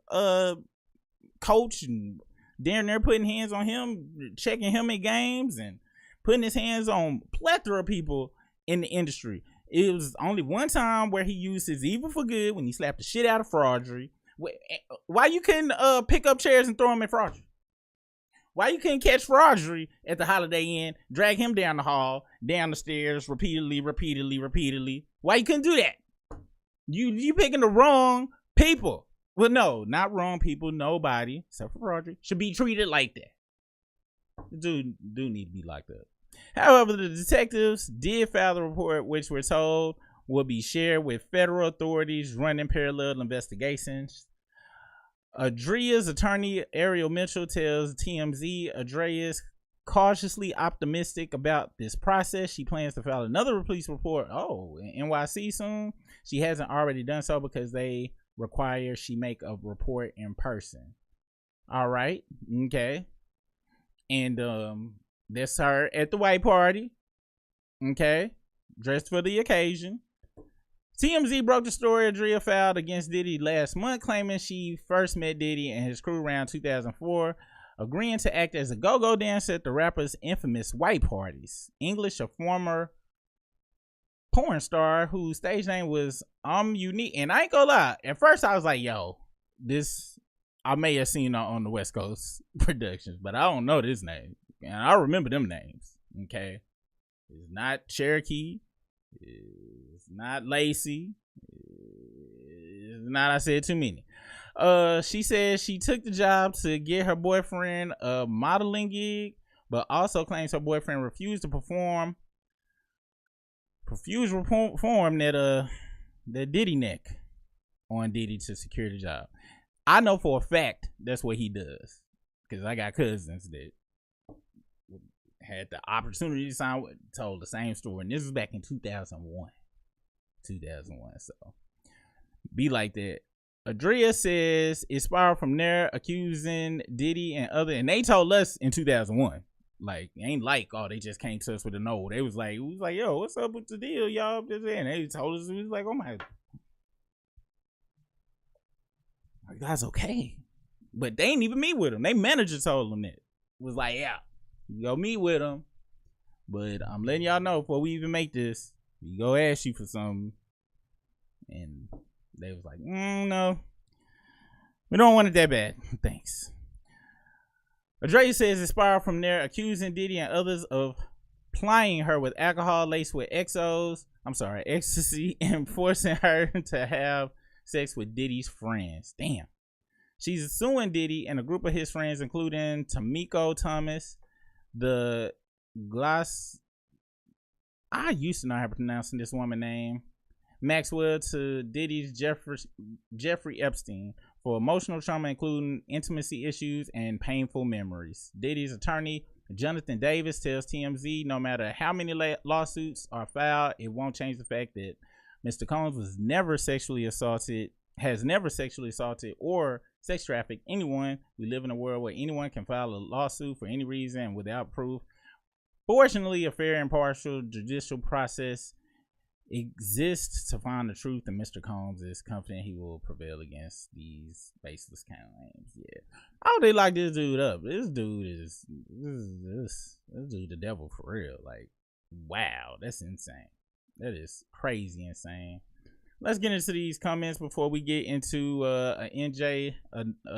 coach, and down there putting hands on him, checking him at games, and putting his hands on plethora of people in the industry. It was only one time where he used his evil for good when he slapped the shit out of Fraudry. Why you couldn't pick up chairs and throw him at Fraudry? Why you couldn't catch Fraudry at the Holiday Inn, drag him down the hall, down the stairs, repeatedly? Why you couldn't do that? You picking the wrong people. Well, no, not wrong people. Nobody, except for Fraudry, should be treated like that. Dude need to be locked up. However, the detectives did file the report, which we're told will be shared with federal authorities running parallel investigations. Adria's attorney, Ariel Mitchell, tells TMZ Adria's cautiously optimistic about this process. She plans to file another police report, in NYC soon. She hasn't already done so because they require she make a report in person. All right. Okay. And that's her at the white party. Okay. Dressed for the occasion. TMZ broke the story Adria filed against Diddy last month, claiming she first met Diddy and his crew around 2004, agreeing to act as a go-go dancer at the rapper's infamous white parties. English, a former porn star whose stage name was Unique. And I ain't gonna lie, at first I was like, yo, this I may have seen on the West Coast Productions, but I don't know this name. And I remember them names. Okay. It's not Cherokee. It's not Lacey. It's not, I said too many. She says she took the job to get her boyfriend a modeling gig, but also claims her boyfriend refused to perform profuse reform that Diddy neck on Diddy to secure the job. I know for a fact that's what he does, because I got cousins that had the opportunity to sign with, told the same story, and this was back in 2001. So be like that. Adria says it spiraled from there, accusing Diddy and they told us in 2001. Like, it ain't like, oh, they just came to us with a no. They was like, yo, what's up with the deal, y'all? And they told us, it was like, oh my, that's okay. But they ain't even meet with him. They manager told them that. It was like, yeah, you go meet with him. But I'm letting y'all know before we even make this, we go ask you for something. And they was like, no, we don't want it that bad. Thanks. Adria says it spiraled from there, accusing Diddy and others of plying her with alcohol laced with ecstasy, and forcing her to have sex with Diddy's friends. Damn. She's suing Diddy and a group of his friends, including Tamiko Thomas, the Glass. I used to know how to pronounce this woman's name. Maxwell, to Diddy's Jeffrey Epstein for emotional trauma, including intimacy issues and painful memories. Diddy's attorney, Jonathan Davis, tells TMZ no matter how many lawsuits are filed, it won't change the fact that Mr. Combs has never sexually assaulted or sex trafficked anyone. We live in a world where anyone can file a lawsuit for any reason without proof. Fortunately, a fair and impartial judicial process exists to find the truth, and Mr. Combs is confident he will prevail against these baseless claims. Yeah. Oh, they lock this dude up. This dude the devil for real. Like, wow, that's insane. That is crazy insane. Let's get into these comments before we get into a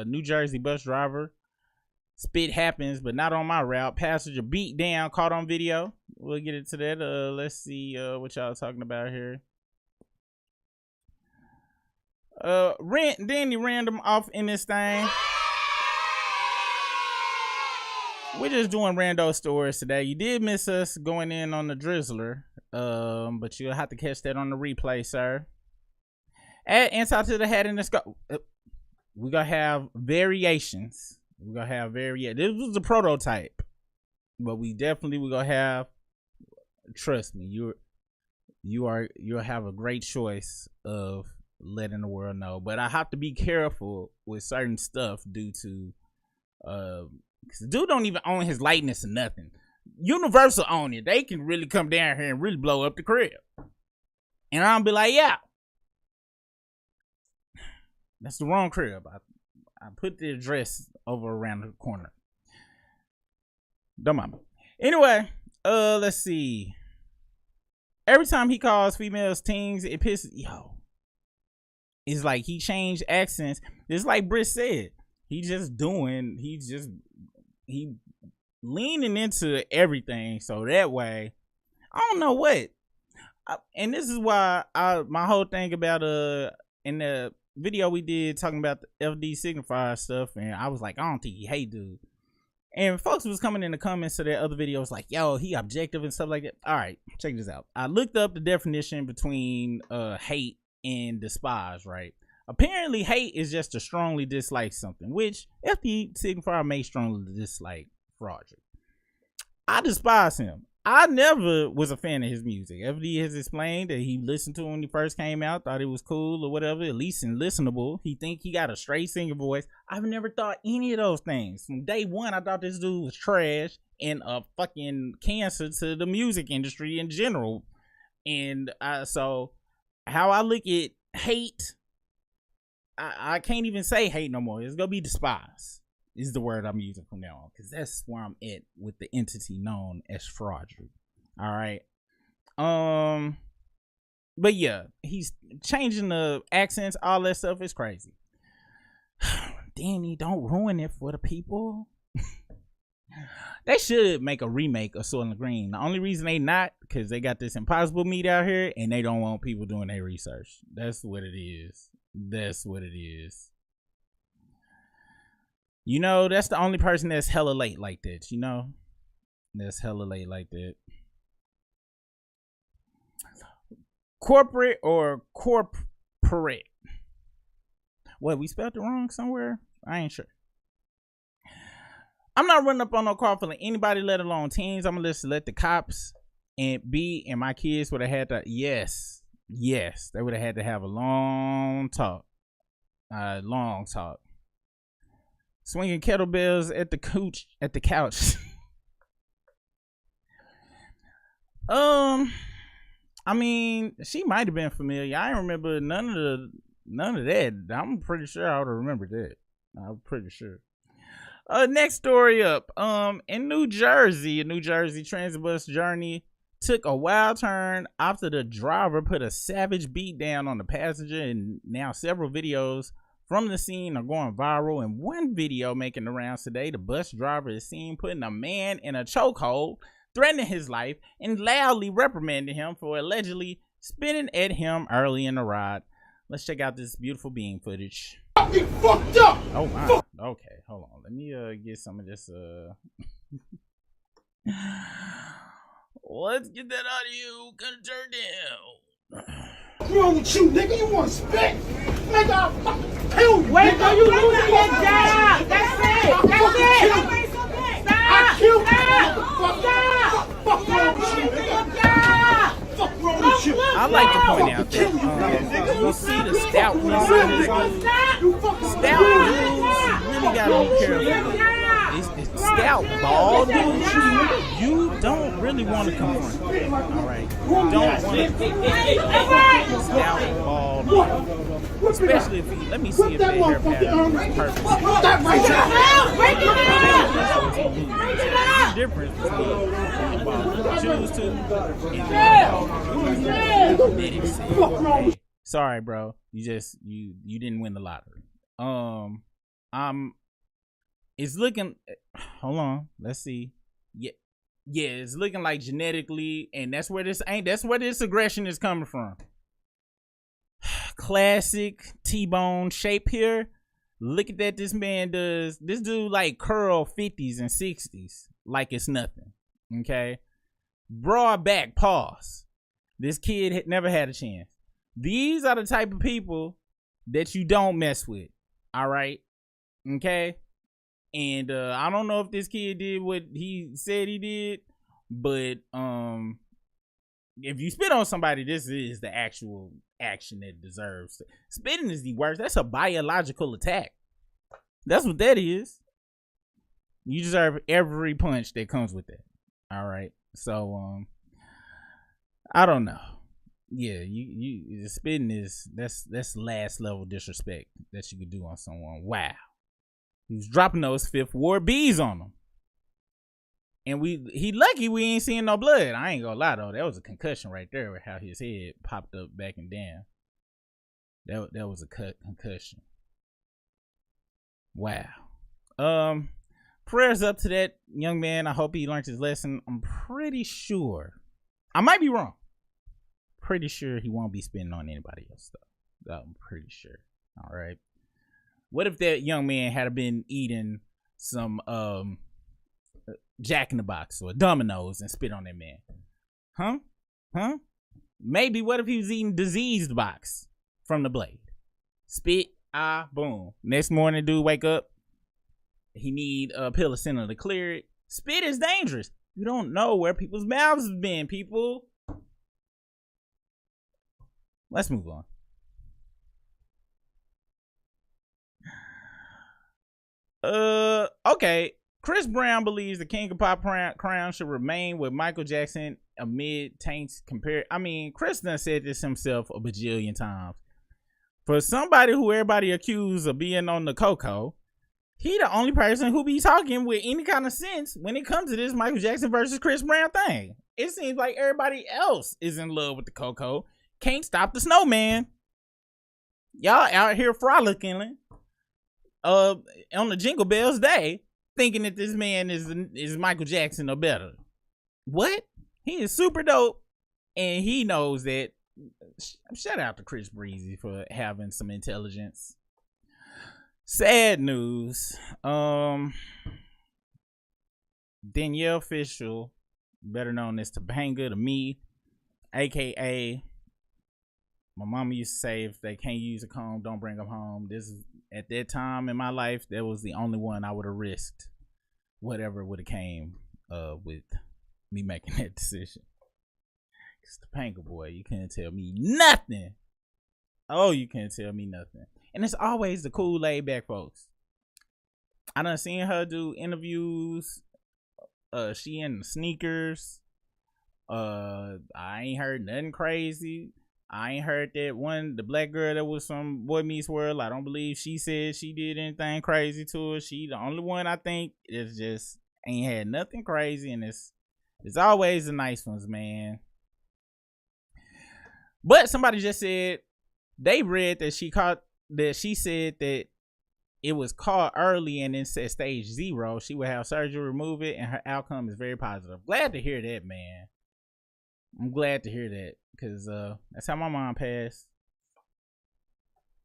New Jersey bus driver. Spit happens, but not on my route. Passenger beat down, caught on video. We'll get into that. Let's see what y'all talking about here. Danny random off in this thing. We're just doing rando stories today. You did miss us going in on the Drizzler, but you'll have to catch that on the replay, sir. Add inside to the head in the scope. We're gonna have variations. We're gonna have this was the prototype, but we're gonna have, trust me, you'll have a great choice of letting the world know. But I have to be careful with certain stuff due to because the dude don't even own his likeness or nothing. Universal own it. They can really come down here and really blow up the crib. And I'll be like, yeah, that's the wrong crib. I put the address over around the corner. Don't mind me. Anyway, let's see. Every time he calls females teens, it pisses. It's like he changed accents. It's like Britt said. He leaning into everything. So that way, I don't know what. And this is why my whole thing about in the video we did talking about the FD signifier stuff, and I was like, I don't think he hate dude. And folks was coming in the comments to that other videos like, yo, he objective and stuff like that. All right, check this out. I looked up the definition between hate and despise, right? Apparently hate is just to strongly dislike something, which FD signifier may strongly dislike Fraudrick. I despise him. I never was a fan of his music. FD has explained that he listened to him when he first came out, thought it was cool or whatever, at least in listenable. He think he got a straight singer voice. I've never thought any of those things. From day one, I thought this dude was trash and a fucking cancer to the music industry in general. And so how I look at hate, I can't even say hate no more. It's gonna be despise. Is the word I'm using from now on, because that's where I'm at with the entity known as Fraudrick. All right. But yeah, he's changing the accents, all that stuff is crazy. Danny, don't ruin it for the people. They should make a remake of Soylent Green. The only reason they not, because they got this impossible meat out here and they don't want people doing their research. That's what it is. That's what it is. You know, that's the only person that's hella late like that, you know? That's hella late like that. Corporate or corporate? What, we spelled it wrong somewhere? I ain't sure. I'm not running up on no car for anybody, let alone teens. I'm gonna just let the cops and my kids would have had to. Yes, they would have had to have a long talk. Swinging kettlebells at the couch. I mean, she might have been familiar. I don't remember none of that. I'm pretty sure I would have remembered that. I'm pretty sure. Next story up. In New Jersey, a New Jersey transit bus journey took a wild turn after the driver put a savage beat down on the passenger, and now several videos from the scene are going viral. In one video making the rounds today, the bus driver is seen putting a man in a chokehold, threatening his life, and loudly reprimanding him for allegedly spitting at him early in the ride. Let's check out this beautiful being footage. Fucking fucked up. Oh my. Okay, hold on. Let me get some of this. Let's get that out of you. Gonna turn down. What's wrong with you, nigga? You want to spit? Nigga, I'll fucking kill you. Wait nigga. till you lose your job. That's it. That's it. I killed you. Stop. Fuck wrong with you, nigga? Fuck wrong with you? I like to point out that you see the stoutness of this dude. Stout dudes really gotta be careful. It's stout bald dudes you don't really want to confront. Alright. You don't want to confront stout bald dudes. Especially if he, let me see if their hair pattern is perfect. Stop right There's a difference between bald choose to and bald. Hey, sorry, bro. You didn't win the lottery. It's looking. Hold on. Let's see. Yeah, it's looking like genetically, and that's where this aggression is coming from. Classic T-bone shape here. Look at that. This man does. This dude like curl 50s and 60s like it's nothing. Okay. Broad back. Pause. This kid had never had a chance. These are the type of people that you don't mess with. All right. Okay. And I don't know if this kid did what he said he did, but if you spit on somebody, this is the actual action that deserves. Spitting is the worst. That's a biological attack. That's what that is. You deserve every punch that comes with that. All right. So I don't know. Yeah, you spitting is that's last level disrespect that you could do on someone. Wow. He was dropping those Fifth Ward B's on him. And he lucky we ain't seeing no blood. I ain't gonna lie though, that was a concussion right there with how his head popped up back and down. That was a concussion. Wow. Prayers up to that young man. I hope he learned his lesson. I'm pretty sure. I might be wrong. Pretty sure he won't be spitting on anybody else though. I'm pretty sure. All right. What if that young man had been eating some Jack in the Box or Domino's and spit on that man? Huh? Maybe what if he was eating diseased box from the blade? Spit, boom. Next morning, dude wake up. He need a pill of center to clear it. Spit is dangerous. You don't know where people's mouths have been, people. Let's move on. Okay. Chris Brown believes the King of Pop crown should remain with Michael Jackson amid taints compared. I mean, Chris done said this himself a bajillion times. For somebody who everybody accused of being on the cocoa, he the only person who be talking with any kind of sense when it comes to this Michael Jackson versus Chris Brown thing. It seems like everybody else is in love with the cocoa. Can't stop the snowman. Y'all out here frolicking on the Jingle Bells Day, thinking that this man is Michael Jackson or better. What? He is super dope, and he knows that. Shout out to Chris Breezy for having some intelligence. Sad news. Danielle Fishel, better known as Topanga to me, AKA, my mama used to say, if they can't use a comb, don't bring them home. This is, at that time in my life, that was the only one I would have risked whatever would have came with me making that decision. It's Topanga, boy, you couldn't tell me nothing. Oh, you can't tell me nothing. And it's always the cool, laid back folks. I done seen her do interviews. She in the sneakers. I ain't heard nothing crazy. I ain't heard that one, the black girl that was from Boy Meets World. I don't believe she said she did anything crazy to her. She the only one I think is just ain't had nothing crazy, and it's always the nice ones, man. But somebody just said they read that she said that it was caught early and then said stage 0. She would have surgery, remove it, and her outcome is very positive. Glad to hear that, man. I'm glad to hear that, because that's how my mom passed.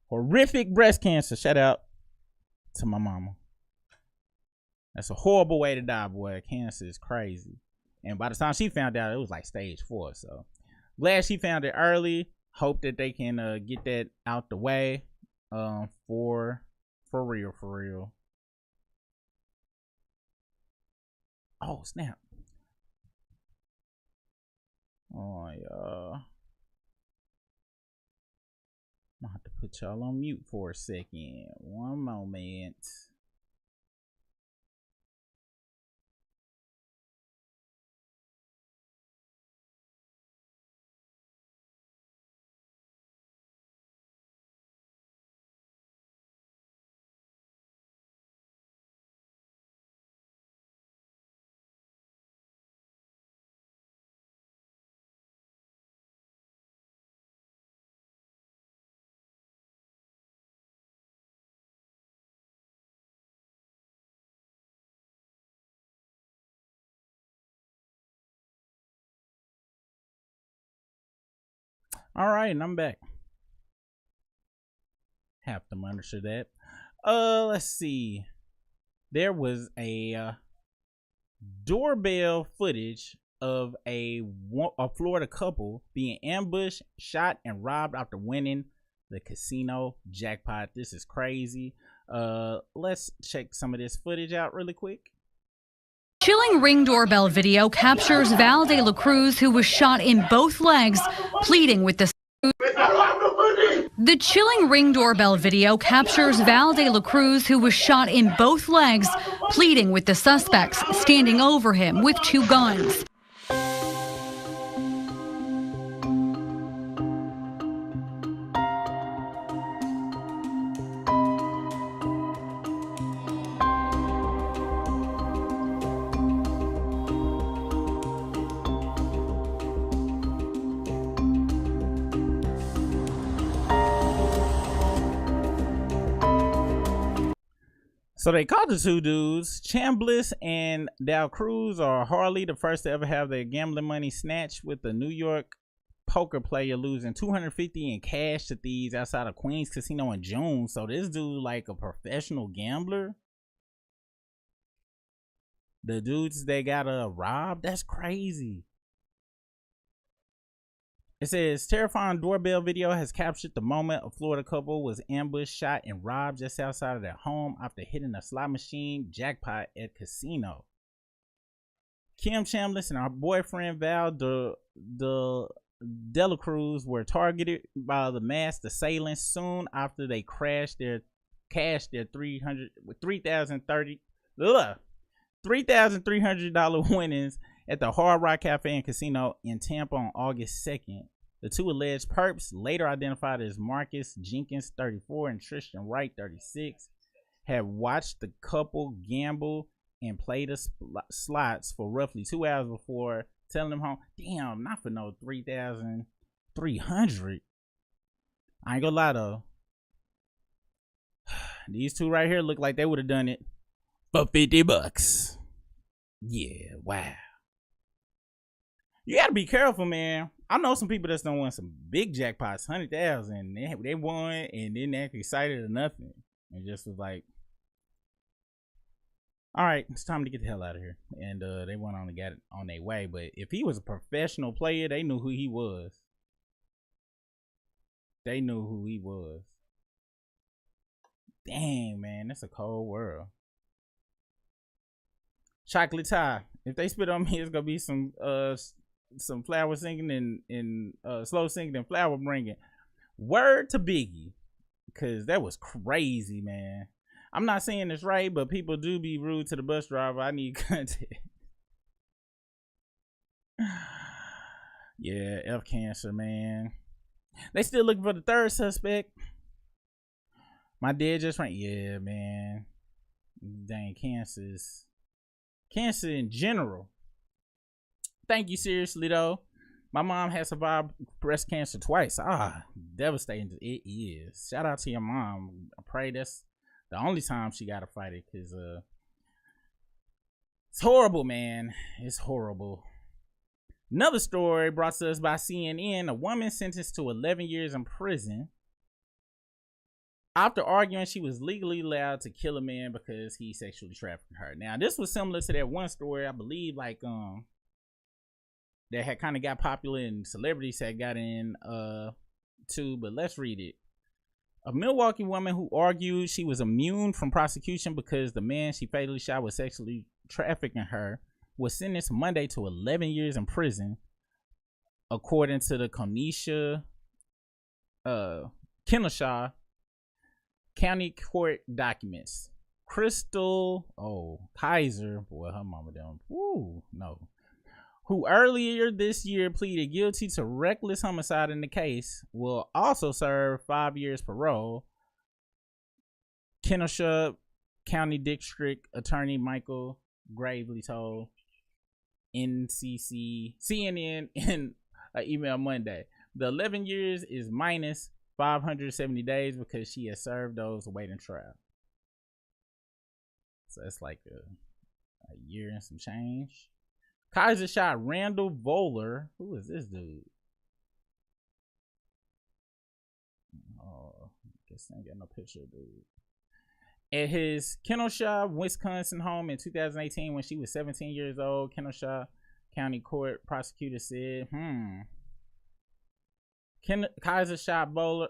Horrific breast cancer. Shout out to my mama. That's a horrible way to die, boy. Cancer is crazy. And by the time she found out, it was like stage 4. So glad she found it early. Hope that they can get that out the way. For real. Oh, snap. Oh, yeah. I'm gonna have to put y'all on mute for a second. One moment. All right, and I'm back. Have to monitor that. Let's see. There was a doorbell footage of a Florida couple being ambushed, shot, and robbed after winning the casino jackpot. This is crazy. Let's check some of this footage out really quick. Chilling Ring doorbell video captures Val de la Cruz, who was shot in both legs, pleading with the... The chilling Ring doorbell video captures Val de la Cruz, who was shot in both legs, pleading with the suspects, standing over him with 2 guns. So they caught the 2 dudes. Chambliss and Dal Cruz are hardly the first to ever have their gambling money snatched, with the New York poker player losing $250 in cash to thieves outside of Queens Casino in June. So this dude like a professional gambler. The dudes they got robbed, that's crazy. It says, terrifying doorbell video has captured the moment a Florida couple was ambushed, shot, and robbed just outside of their home after hitting a slot machine jackpot at casino. Kim Chambliss and her boyfriend Val de la Cruz were targeted by the masked assailants soon after they cashed their $3,300 winnings at the Hard Rock Cafe and Casino in Tampa on August 2nd. The 2 alleged perps, later identified as Marcus Jenkins, 34, and Tristan Wright, 36, had watched the couple gamble and play the slots for roughly 2 hours before telling them home. Damn, not for no 3,300. I ain't gonna lie though. These 2 right here look like they would have done it for $50. Yeah, wow. You gotta be careful, man. I know some people that don't want some big jackpots, 100,000. They won and didn't act excited or nothing, and just was like, All right, it's time to get the hell out of here. And they went on and got it on their way. But if he was a professional player, they knew who he was. They knew who he was. Dang, man, that's a cold world. Chocolate tie. If they spit on me, it's gonna be some flower singing and slow singing and flower bringing. Word to Biggie, because that was crazy, man. I'm not saying it's right, but people do be rude to the bus driver. I need content. Yeah, F cancer, man. They still looking for the third suspect. My dad just went, yeah, man. Dang, cancer in general. Thank you, seriously, though. My mom has survived breast cancer twice. Devastating it is. Shout out to your mom. I pray that's the only time she got to fight it, because it's horrible, man. It's horrible. Another story brought to us by CNN. A woman sentenced to 11 years in prison after arguing she was legally allowed to kill a man because he sexually trafficked her. Now, this was similar to that one story, I believe, like that had kind of got popular and celebrities had got in too, but let's read it. A Milwaukee woman who argued she was immune from prosecution because the man she fatally shot was sexually trafficking her was sentenced Monday to 11 years in prison, according to the Kenosha County Court documents. Kaiser, boy, her mama down. Who earlier this year pleaded guilty to reckless homicide in the case, will also serve 5 years parole. Kenosha County District Attorney Michael Gravely told CNN in an email Monday. The 11 years is minus 570 days because she has served those awaiting trial. So that's like a year and some change. Kaiser shot Randall Voller. Who is this dude? Oh, I guess I ain't got no picture of dude. At his Kenosha, Wisconsin home in 2018 when she was 17 years old, Kenosha County Court prosecutor said, Kaiser shot Voller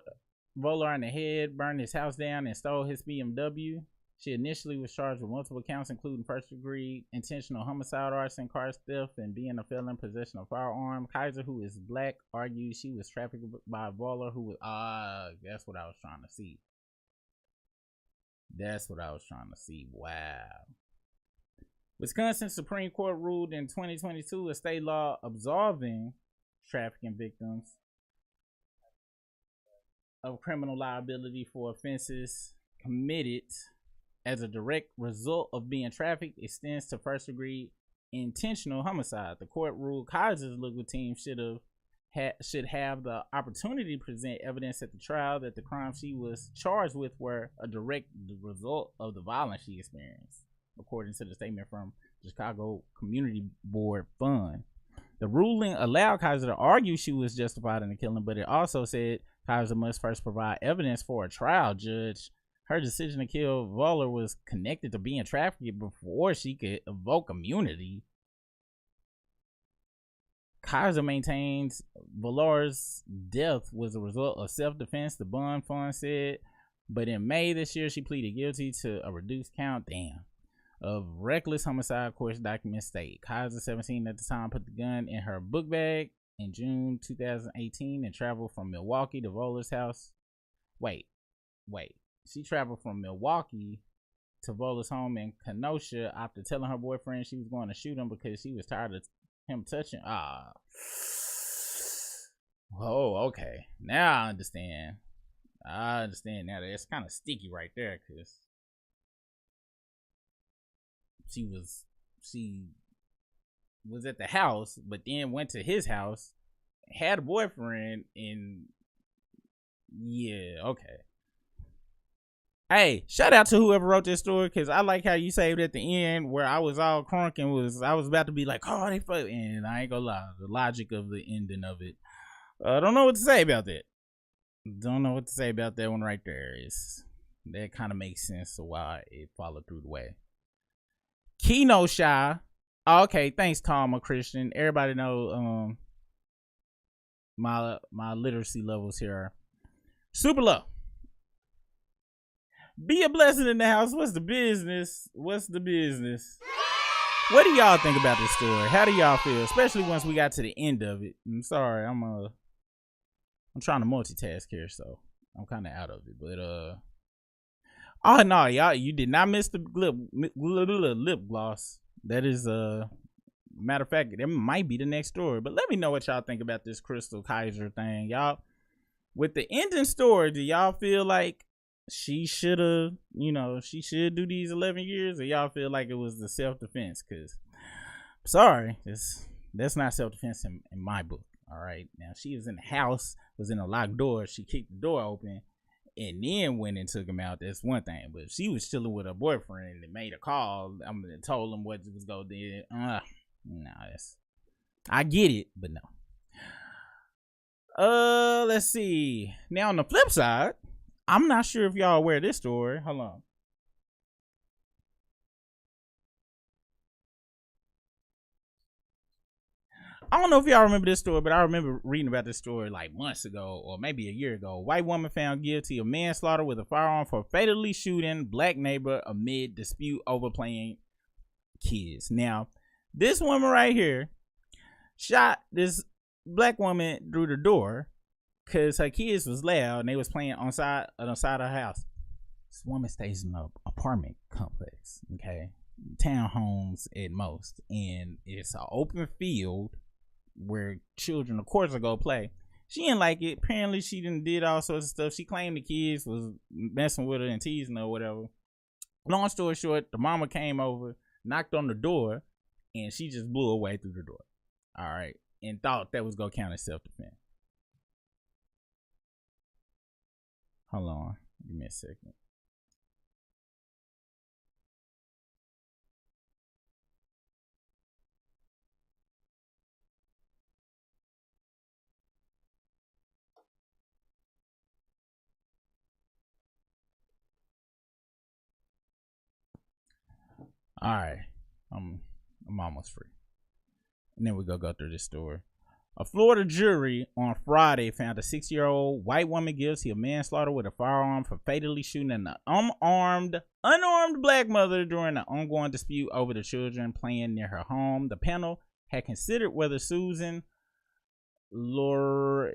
on the head, burned his house down, and stole his BMW. She initially was charged with multiple counts, including first-degree intentional homicide, arson, car theft, and being a felon in possession of a firearm. Kaiser, who is black, argued she was trafficked by Voller, who was that's what I was trying to see. That's what I was trying to see. Wow. Wisconsin Supreme Court ruled in 2022 a state law absolving trafficking victims of criminal liability for offenses committed as a direct result of being trafficked extends to first-degree intentional homicide. The court ruled Kaiser's legal team should have the opportunity to present evidence at the trial that the crimes she was charged with were a direct result of the violence she experienced, according to the statement from the Chicago Community Board Fund. The ruling allowed Kaiser to argue she was justified in the killing, but it also said Kaiser must first provide evidence for a trial judge. Her decision to kill Voller was connected to being trafficked before she could evoke immunity. Kaiser maintains Voller's death was a result of self-defense, the bond fund said, but in May this year she pleaded guilty to a reduced count of reckless homicide. Court documents state Kaiser, 17 at the time, put the gun in her book bag in June 2018 and traveled from Milwaukee to Voller's house. Wait. She traveled from Milwaukee to Voller's home in Kenosha after telling her boyfriend she was going to shoot him because she was tired of him touching. Okay. Now I understand. Now that it's kind of sticky right there because she was at the house, but then went to his house, had a boyfriend, and yeah, okay. Hey, shout out to whoever wrote this story, because I like how you saved at the end where I was all crunk and I was about to be like, oh, they fuck, and I ain't gonna lie, the logic of the ending of it. I don't know what to say about that. Don't know what to say about that one right there. That kind of makes sense to why it followed through the way Keno Shy. Oh, okay, thanks, Karma Christian. Everybody know my literacy levels here are super low. Be a blessing in the house. What's the business? What do y'all think about this story? How do y'all feel? Especially once we got to the end of it. I'm sorry, I'm trying to multitask here, so I'm kind of out of it. But oh no, y'all, you did not miss the lip gloss. That is matter of fact, it might be the next story. But let me know what y'all think about this Crystal Kaiser thing, y'all. With the ending story, do y'all feel like she should have, she should do these 11 years, or y'all feel like it was the self-defense? Because sorry, that's not self-defense in my book. All right, now she was in the house, was in a locked door, she kicked the door open and then went and took him out. That's one thing. But if she was chilling with her boyfriend and made a call, told him what was going to do, I get it, but no. Let's see. Now on the flip side, I'm not sure if y'all aware of this story. Hold on. I don't know if y'all remember this story, but I remember reading about this story like months ago or maybe a year ago. A white woman found guilty of manslaughter with a firearm for fatally shooting black neighbor amid dispute over playing kids. Now, this woman right here shot this black woman through the door because her kids was loud and they was playing on the side of her house. This woman stays in an apartment complex, okay? Townhomes at most. And it's an open field where children, of course, will go play. She didn't like it. Apparently, she did all sorts of stuff. She claimed the kids was messing with her and teasing her or whatever. Long story short, the mama came over, knocked on the door, and she just blew away through the door. All right. And thought that was going to count as self-defense. Hold on. Give me a second. All right. I'm almost free. And then we're going to go through this story. A Florida jury on Friday found a 6-year-old white woman guilty of manslaughter with a firearm for fatally shooting an unarmed black mother during an ongoing dispute over the children playing near her home. The panel had considered whether Susan y'all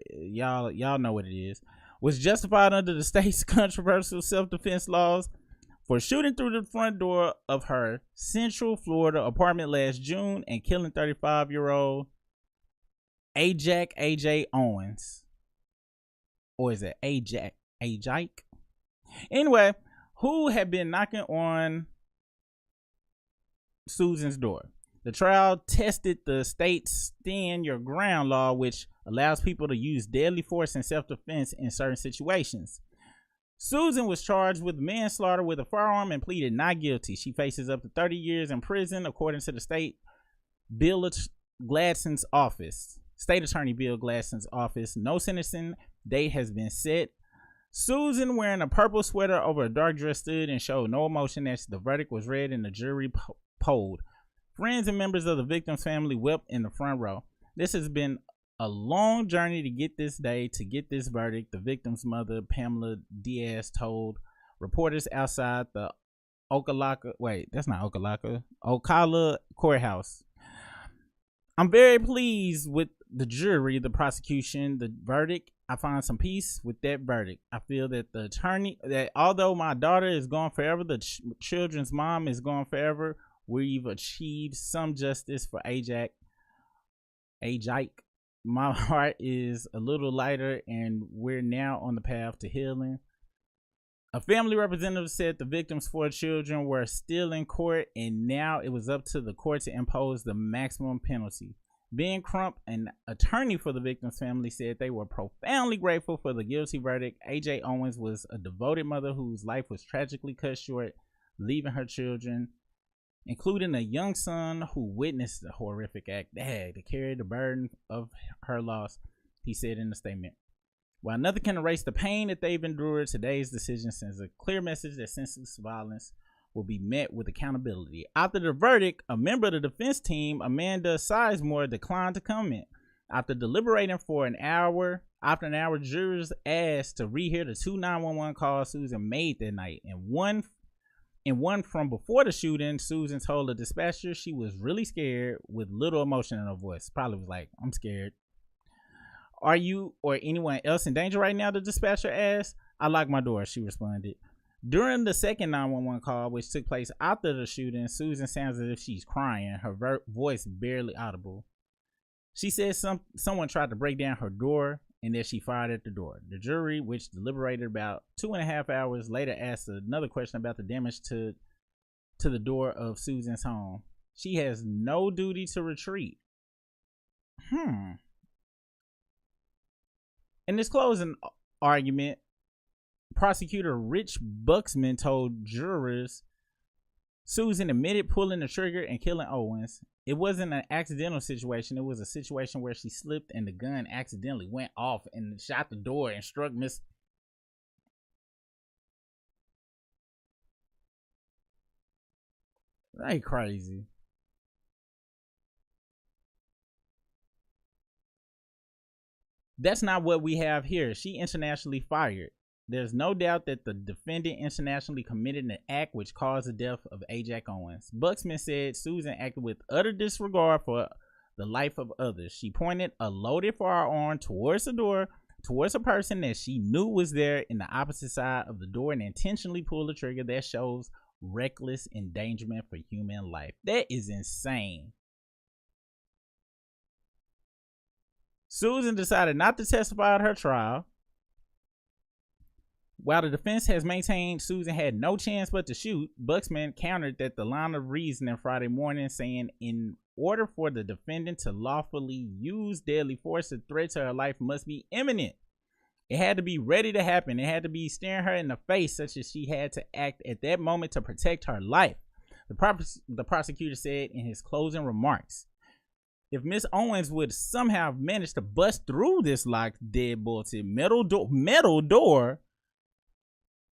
know what it is, was justified under the state's controversial self-defense laws for shooting through the front door of her Central Florida apartment last June and killing 35-year-old AJ Owens. Or is it Ajike? Anyway, who had been knocking on Susan's door. The trial tested the state's stand your ground law, which allows people to use deadly force in self-defense in certain situations. Susan was charged with manslaughter with a firearm and pleaded not guilty. She faces up to 30 years in prison, according to the state Bill Gladson's office. State Attorney Bill Gladson's office. No sentencing date has been set. Susan, wearing a purple sweater over a dark dress, stood and showed no emotion as the verdict was read and the jury polled. Friends and members of the victim's family wept in the front row. This has been a long journey to get this day, to get this verdict, the victim's mother, Pamela Diaz, told reporters outside the Ocala courthouse. I'm very pleased with the jury, the prosecution, the verdict. I find some peace with that verdict. I feel that the attorney, that although my daughter is gone forever, the children's mom is gone forever, we've achieved some justice for Ajike. My heart is a little lighter and we're now on the path to healing. A family representative said the victims' 4 children were still in court and now it was up to the court to impose the maximum penalty. Ben Crump, an attorney for the victim's family, said they were profoundly grateful for the guilty verdict. AJ Owens was a devoted mother whose life was tragically cut short, leaving her children, including a young son who witnessed the horrific act, to carry the burden of her loss, he said in a statement. While nothing can erase the pain that they've endured, today's decision sends a clear message that senseless violence will be met with accountability. After the verdict, a member of the defense team, Amanda Sizemore, declined to comment. After deliberating for an hour, jurors asked to rehear the 2 911 calls Susan made that night. In one from before the shooting, Susan told the dispatcher she was really scared with little emotion in her voice. Probably was like, I'm scared. Are you or anyone else in danger right now? The dispatcher asked. I locked my door, she responded. During the second 911 call, which took place after the shooting, Susan sounds as if she's crying, her voice barely audible. She said someone tried to break down her door and that she fired at the door. The jury, which deliberated about 2.5 hours later, asked another question about the damage to the door of Susan's home. She has no duty to retreat. In this closing argument, prosecutor Rich Buxman told jurors Susan admitted pulling the trigger and killing Owens. It wasn't an accidental situation. It was a situation where she slipped and the gun accidentally went off and shot the door and struck Miss. That ain't crazy. That's not what we have here. She internationally fired. There's no doubt that the defendant internationally committed an act which caused the death of Ajax Owens. Buxman said Susan acted with utter disregard for the life of others. She pointed a loaded firearm towards the door, towards a person that she knew was there in the opposite side of the door, and intentionally pulled the trigger. That shows reckless endangerment for human life. That is insane. Susan decided not to testify at her trial. While the defense has maintained Susan had no chance but to shoot, Buxman countered that the line of reasoning Friday morning, saying in order for the defendant to lawfully use deadly force, a threat to her life must be imminent. It had to be ready to happen. It had to be staring her in the face, such as she had to act at that moment to protect her life. The prosecutor said in his closing remarks, if Miss Owens would somehow manage to bust through this locked, deadbolted metal door,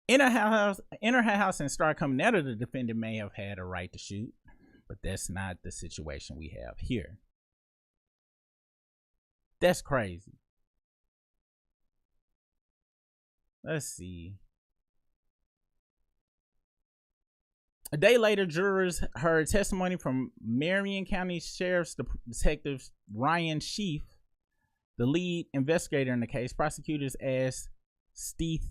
enter her house and start coming at her, the defendant may have had a right to shoot, but that's not the situation we have here. That's crazy. Let's see. A day later, jurors heard testimony from Marion County Sheriff's Detective Ryan Sheaf, the lead investigator in the case. Prosecutors asked Steith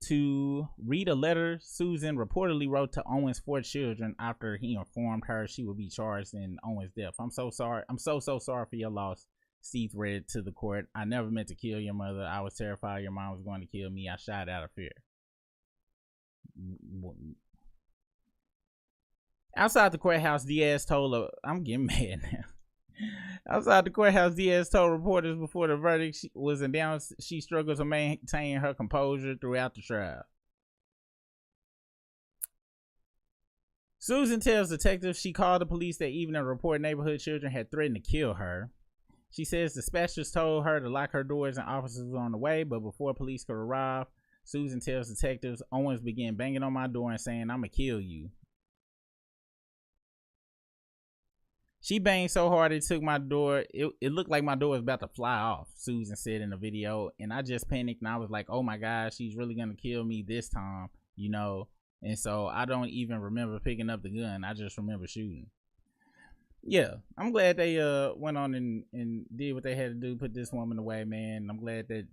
to read a letter Susan reportedly wrote to Owens' 4 children after he informed her she would be charged in Owens' death. I'm so sorry. I'm so sorry for your loss. Steve read to the court. I never meant to kill your mother. I was terrified your mom was going to kill me. I shot out of fear. Outside the courthouse, Diaz told I'm getting mad now. Outside the courthouse, Diaz told reporters before the verdict was announced she struggled to maintain her composure throughout the trial. Susan tells detectives she called the police that evening and reported neighborhood children had threatened to kill her. She says dispatchers told her to lock her doors and officers were on the way, but before police could arrive, Susan tells detectives Owens began banging on my door and saying, "I'm gonna kill you." She banged so hard it took my door. It looked like my door was about to fly off, Susan said in the video. And I just panicked and I was like, oh my God, she's really going to kill me this time, you know. And so I don't even remember picking up the gun. I just remember shooting. Yeah, I'm glad they went on and did what they had to do, put this woman away, man. I'm glad that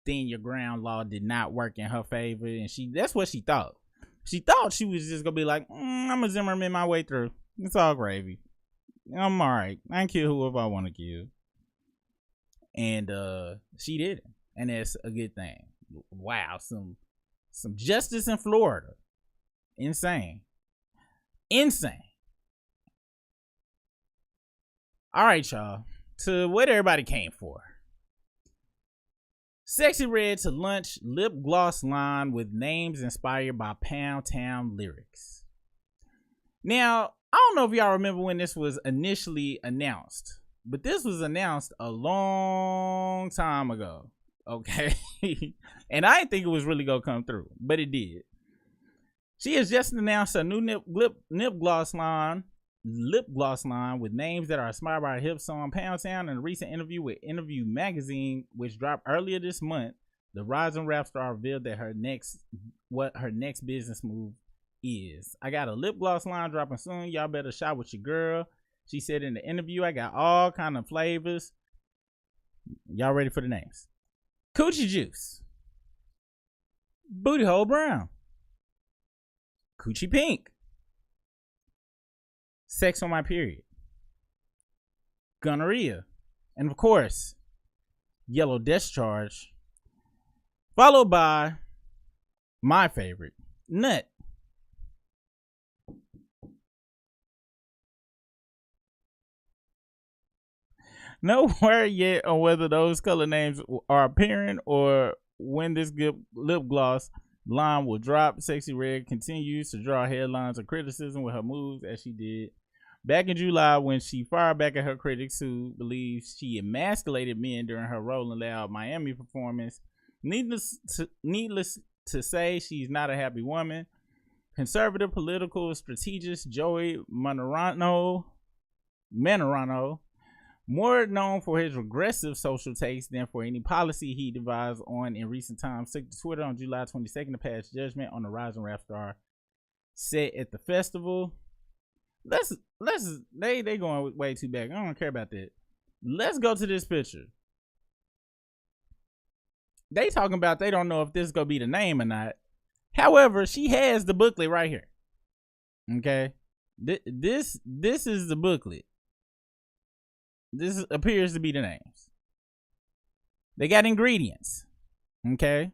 stand your ground law did not work in her favor. And that's what she thought. She thought she was just going to be like, I'm a Zimmerman my way through. It's all gravy. I'm alright. I can kill whoever I want to kill. And she did it. And that's a good thing. Wow, some justice in Florida. Insane. Alright, y'all. To what everybody came for. Sexy Red to launch lip gloss line with names inspired by Pound Town lyrics. Now, I don't know if y'all remember when this was initially announced, but this was announced a long time ago, okay? And I didn't think it was really gonna come through, but it did. She has just announced a new lip gloss line with names that are inspired by her hip song Pound Sound. In a recent interview with Interview Magazine, which dropped earlier this month, the rising rap star revealed that her next business move is. I got a lip gloss line dropping soon. Y'all better shop with your girl. She said in the interview, I got all kind of flavors. Y'all ready for the names? Coochie Juice, Booty Hole Brown, Coochie Pink, Sex on My Period, Gonorrhea, and of course, Yellow Discharge, followed by my favorite, Nut. No word yet on whether those color names are appearing or when this good lip gloss line will drop. Sexy Red continues to draw headlines of criticism with her moves, as she did back in July when she fired back at her critics who believe she emasculated men during her Rolling Loud Miami performance. Needless to say, she's not a happy woman. Conservative political strategist Joey Manorano, more known for his regressive social takes than for any policy he devised on in recent times, took to Twitter on July 22nd to pass judgment on the rising rap star set at the festival. They going way too back. I don't care about that. Let's go to this picture. They talking about they don't know if this is gonna be the name or not. However, she has the booklet right here. Okay, this is the booklet. This appears to be the names. They got ingredients. Okay.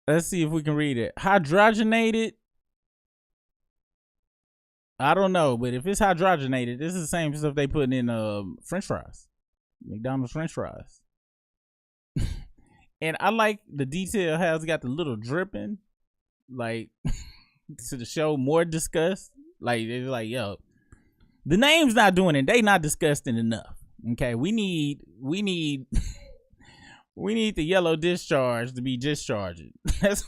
Let's see if we can read it. Hydrogenated. I don't know, but if it's hydrogenated, this is the same stuff they put in French fries. McDonald's French fries. And I like the detail how it's got the little dripping, like, to show more disgust. Like, it's like, yo, the name's not doing it. They not disgusting enough. Okay, we need the yellow discharge to be discharging. That's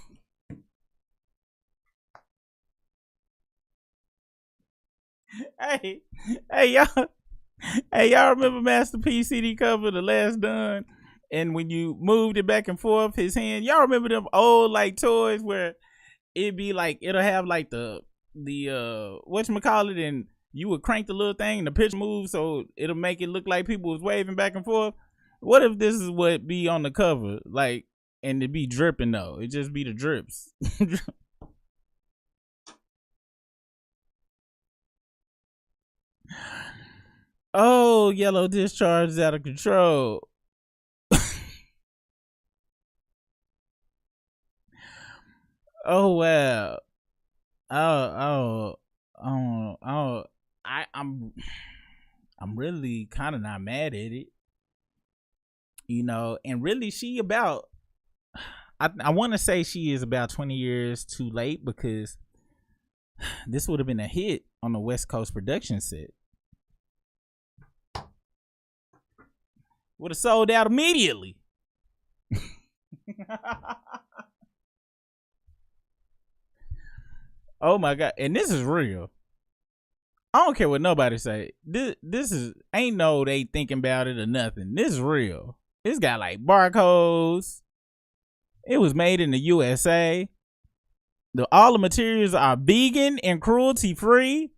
y'all remember Master P CD cover, The Last Done? And when you moved it back and forth, his hand, y'all remember them old like toys where it'd be like, it'll have like the whatchamacallit, and you would crank the little thing and the pitch moves so it'll make it look like people was waving back and forth. What if this is what be on the cover, like, and it be dripping though? It just be the drips. Oh, yellow discharge is out of control. Oh wow. I'm really kind of not mad at it, you know. And really, she about, I want to say she is about 20 years too late, because this would have been a hit on the West Coast production set. Would have sold out immediately. Oh my god. And this is real. I don't care what nobody say. This is, ain't no they thinking about it or nothing. This is real. It's got like barcodes. It was made in the USA. All the materials are vegan and cruelty free.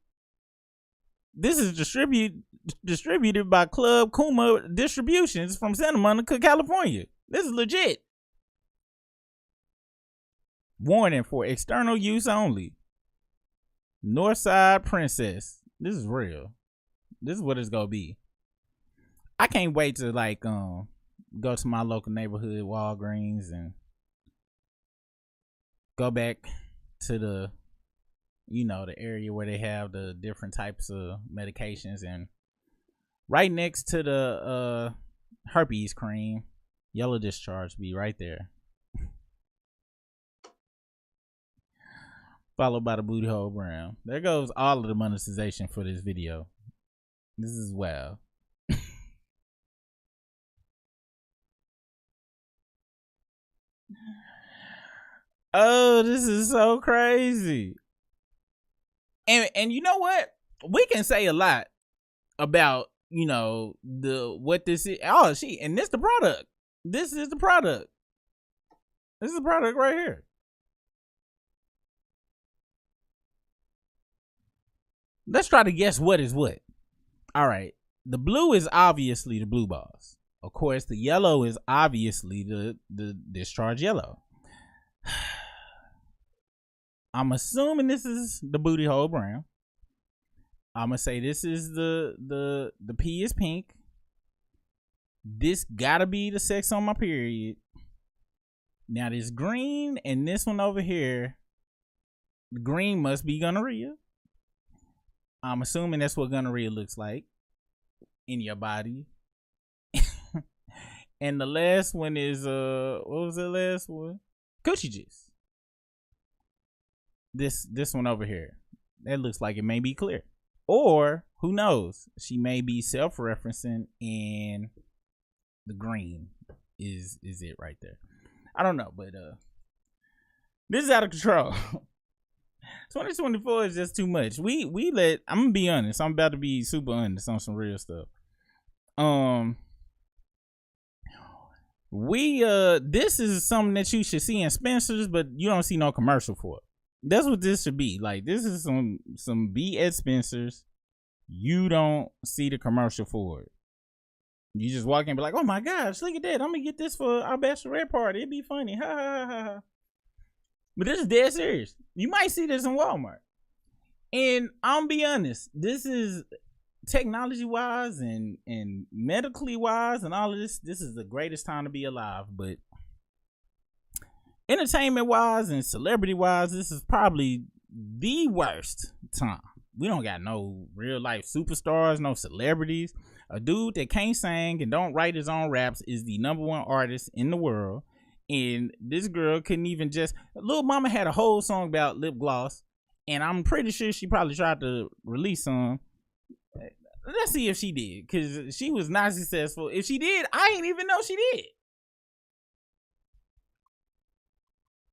This is distributed by Club Kuma Distributions from Santa Monica, California. This is legit. Warning, for external use only. Northside Princess. This is real. This is what it's gonna be. I can't wait to like go to my local neighborhood Walgreens and go back to the, you know, the area where they have the different types of medications, and right next to the herpes cream, yellow discharge be right there. Followed by the booty hole brown. There goes all of the monetization for this video. This is well. Oh, this is so crazy. And you know what? We can say a lot about, you know, what this is. Oh, and this the product. This is the product. This is the product right here. Let's try to guess what is what. All right. The blue is obviously the blue balls. Of course, the yellow is obviously the discharge yellow. I'm assuming this is the booty hole brown. I'm gonna say this is the P is pink. This gotta be the sex on my period. Now this green and this one over here, the green must be gonorrhea. I'm assuming that's what gonorrhea looks like in your body. And the last one is what was the last one? Coochie juice. This one over here, that looks like it may be clear, or who knows, she may be self-referencing and the green is it right there. I don't know, but this is out of control. 2024 is just too much. I'm gonna be honest, I'm about to be super honest on some real stuff. This is something that you should see in Spencer's, but you don't see no commercial for it. That's what this should be. Like, this is some be at Spencer's. You don't see the commercial for it. You just walk in and be like, oh my gosh, look at that. I'm gonna get this for our bachelorette party. It'd be funny. Ha ha ha ha. But this is dead serious. You might see this in Walmart. And I'm be honest, this is technology wise and medically wise and all of this. This is the greatest time to be alive. But entertainment wise and celebrity wise, this is probably the worst time. We don't got no real life superstars, no celebrities. A dude that can't sing and don't write his own raps is the #1 artist in the world. And this girl couldn't even Lil Mama had a whole song about lip gloss, and I'm pretty sure she probably tried to release some. Let's see if she did, because she was not successful. If she did, I ain't even know she did.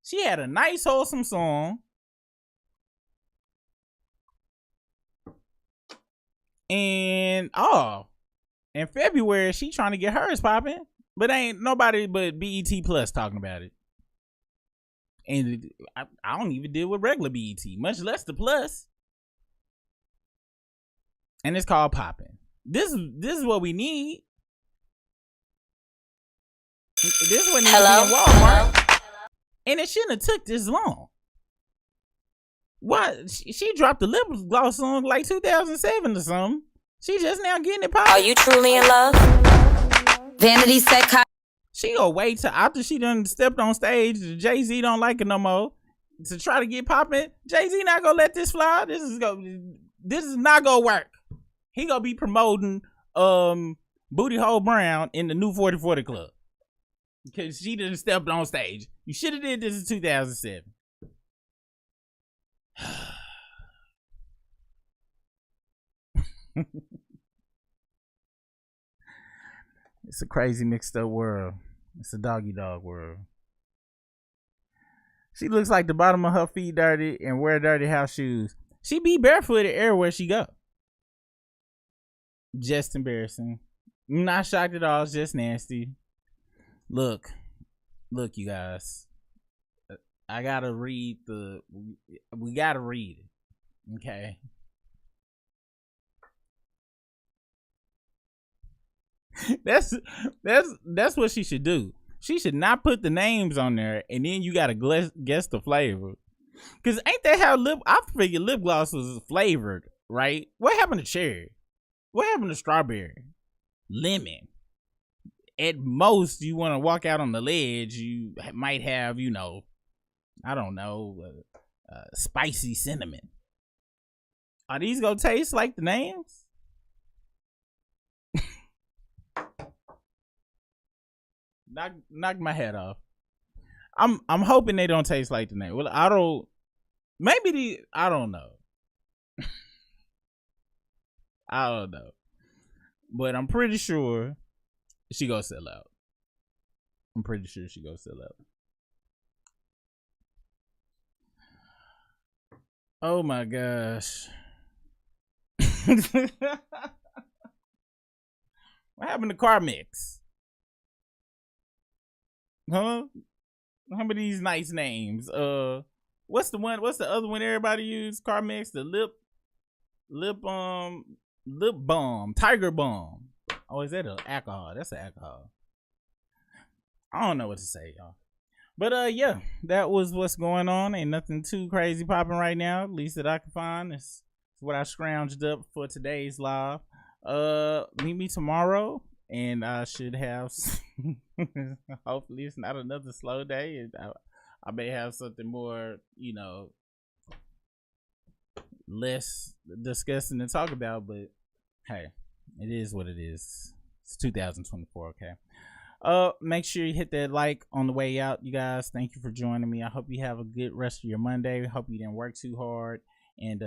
She had a nice, wholesome song. And, in February, she trying to get hers popping. But ain't nobody but BET Plus talking about it. And I don't even deal with regular BET, much less the Plus. And it's called popping. This is what we need. This is what needs to be in Walmart. Hello? And it shouldn't have took this long. What? She dropped the lip gloss song like 2007 or something. She just now getting it popping. Are you truly in love? Vanity said she gonna wait till after she done stepped on stage. Jay-Z don't like it no more to try to get popping. Jay-Z not gonna let this fly. This is not gonna work. He gonna be promoting Booty Hole Brown in the new 4040 Club because she done stepped on stage. You should have did this in 2007. It's a crazy mixed up world. It's a doggy dog world. She looks like the bottom of her feet dirty and wear dirty house shoes. She be barefooted everywhere she go. Just embarrassing. I'm not shocked at all. It's just nasty. Look, you guys. I gotta read we gotta read it. Okay. That's what she should do. She should not put the names on there and then you gotta guess the flavor. Cause ain't that how I figured lip gloss was flavored, right? What happened to cherry? What happened to strawberry? Lemon? At most, you want to walk out on the ledge, you might have, I don't know, spicy cinnamon. Are these gonna taste like the names? Knock my head off. I'm hoping they don't taste like the name. Well, I don't know. I don't know. but I'm pretty sure she gonna sell out. I'm pretty sure she gonna sell out. Oh my gosh. What happened to Car Mix? Huh? How many of these nice names? What's the other one everybody use? Car Mix, the lip balm, Tiger Balm. Oh, is that an alcohol? That's an alcohol. I don't know what to say, y'all. But yeah, that was what's going on. Ain't nothing too crazy popping right now, at least that I can find. It's what I scrounged up for today's live. Meet me tomorrow, and I should have hopefully it's not another slow day. I may have something more, less disgusting to talk about, but hey, it is what it is. It's 2024, okay? Make sure you hit that like on the way out, you guys. Thank you for joining me. I hope you have a good rest of your Monday. Hope you didn't work too hard, and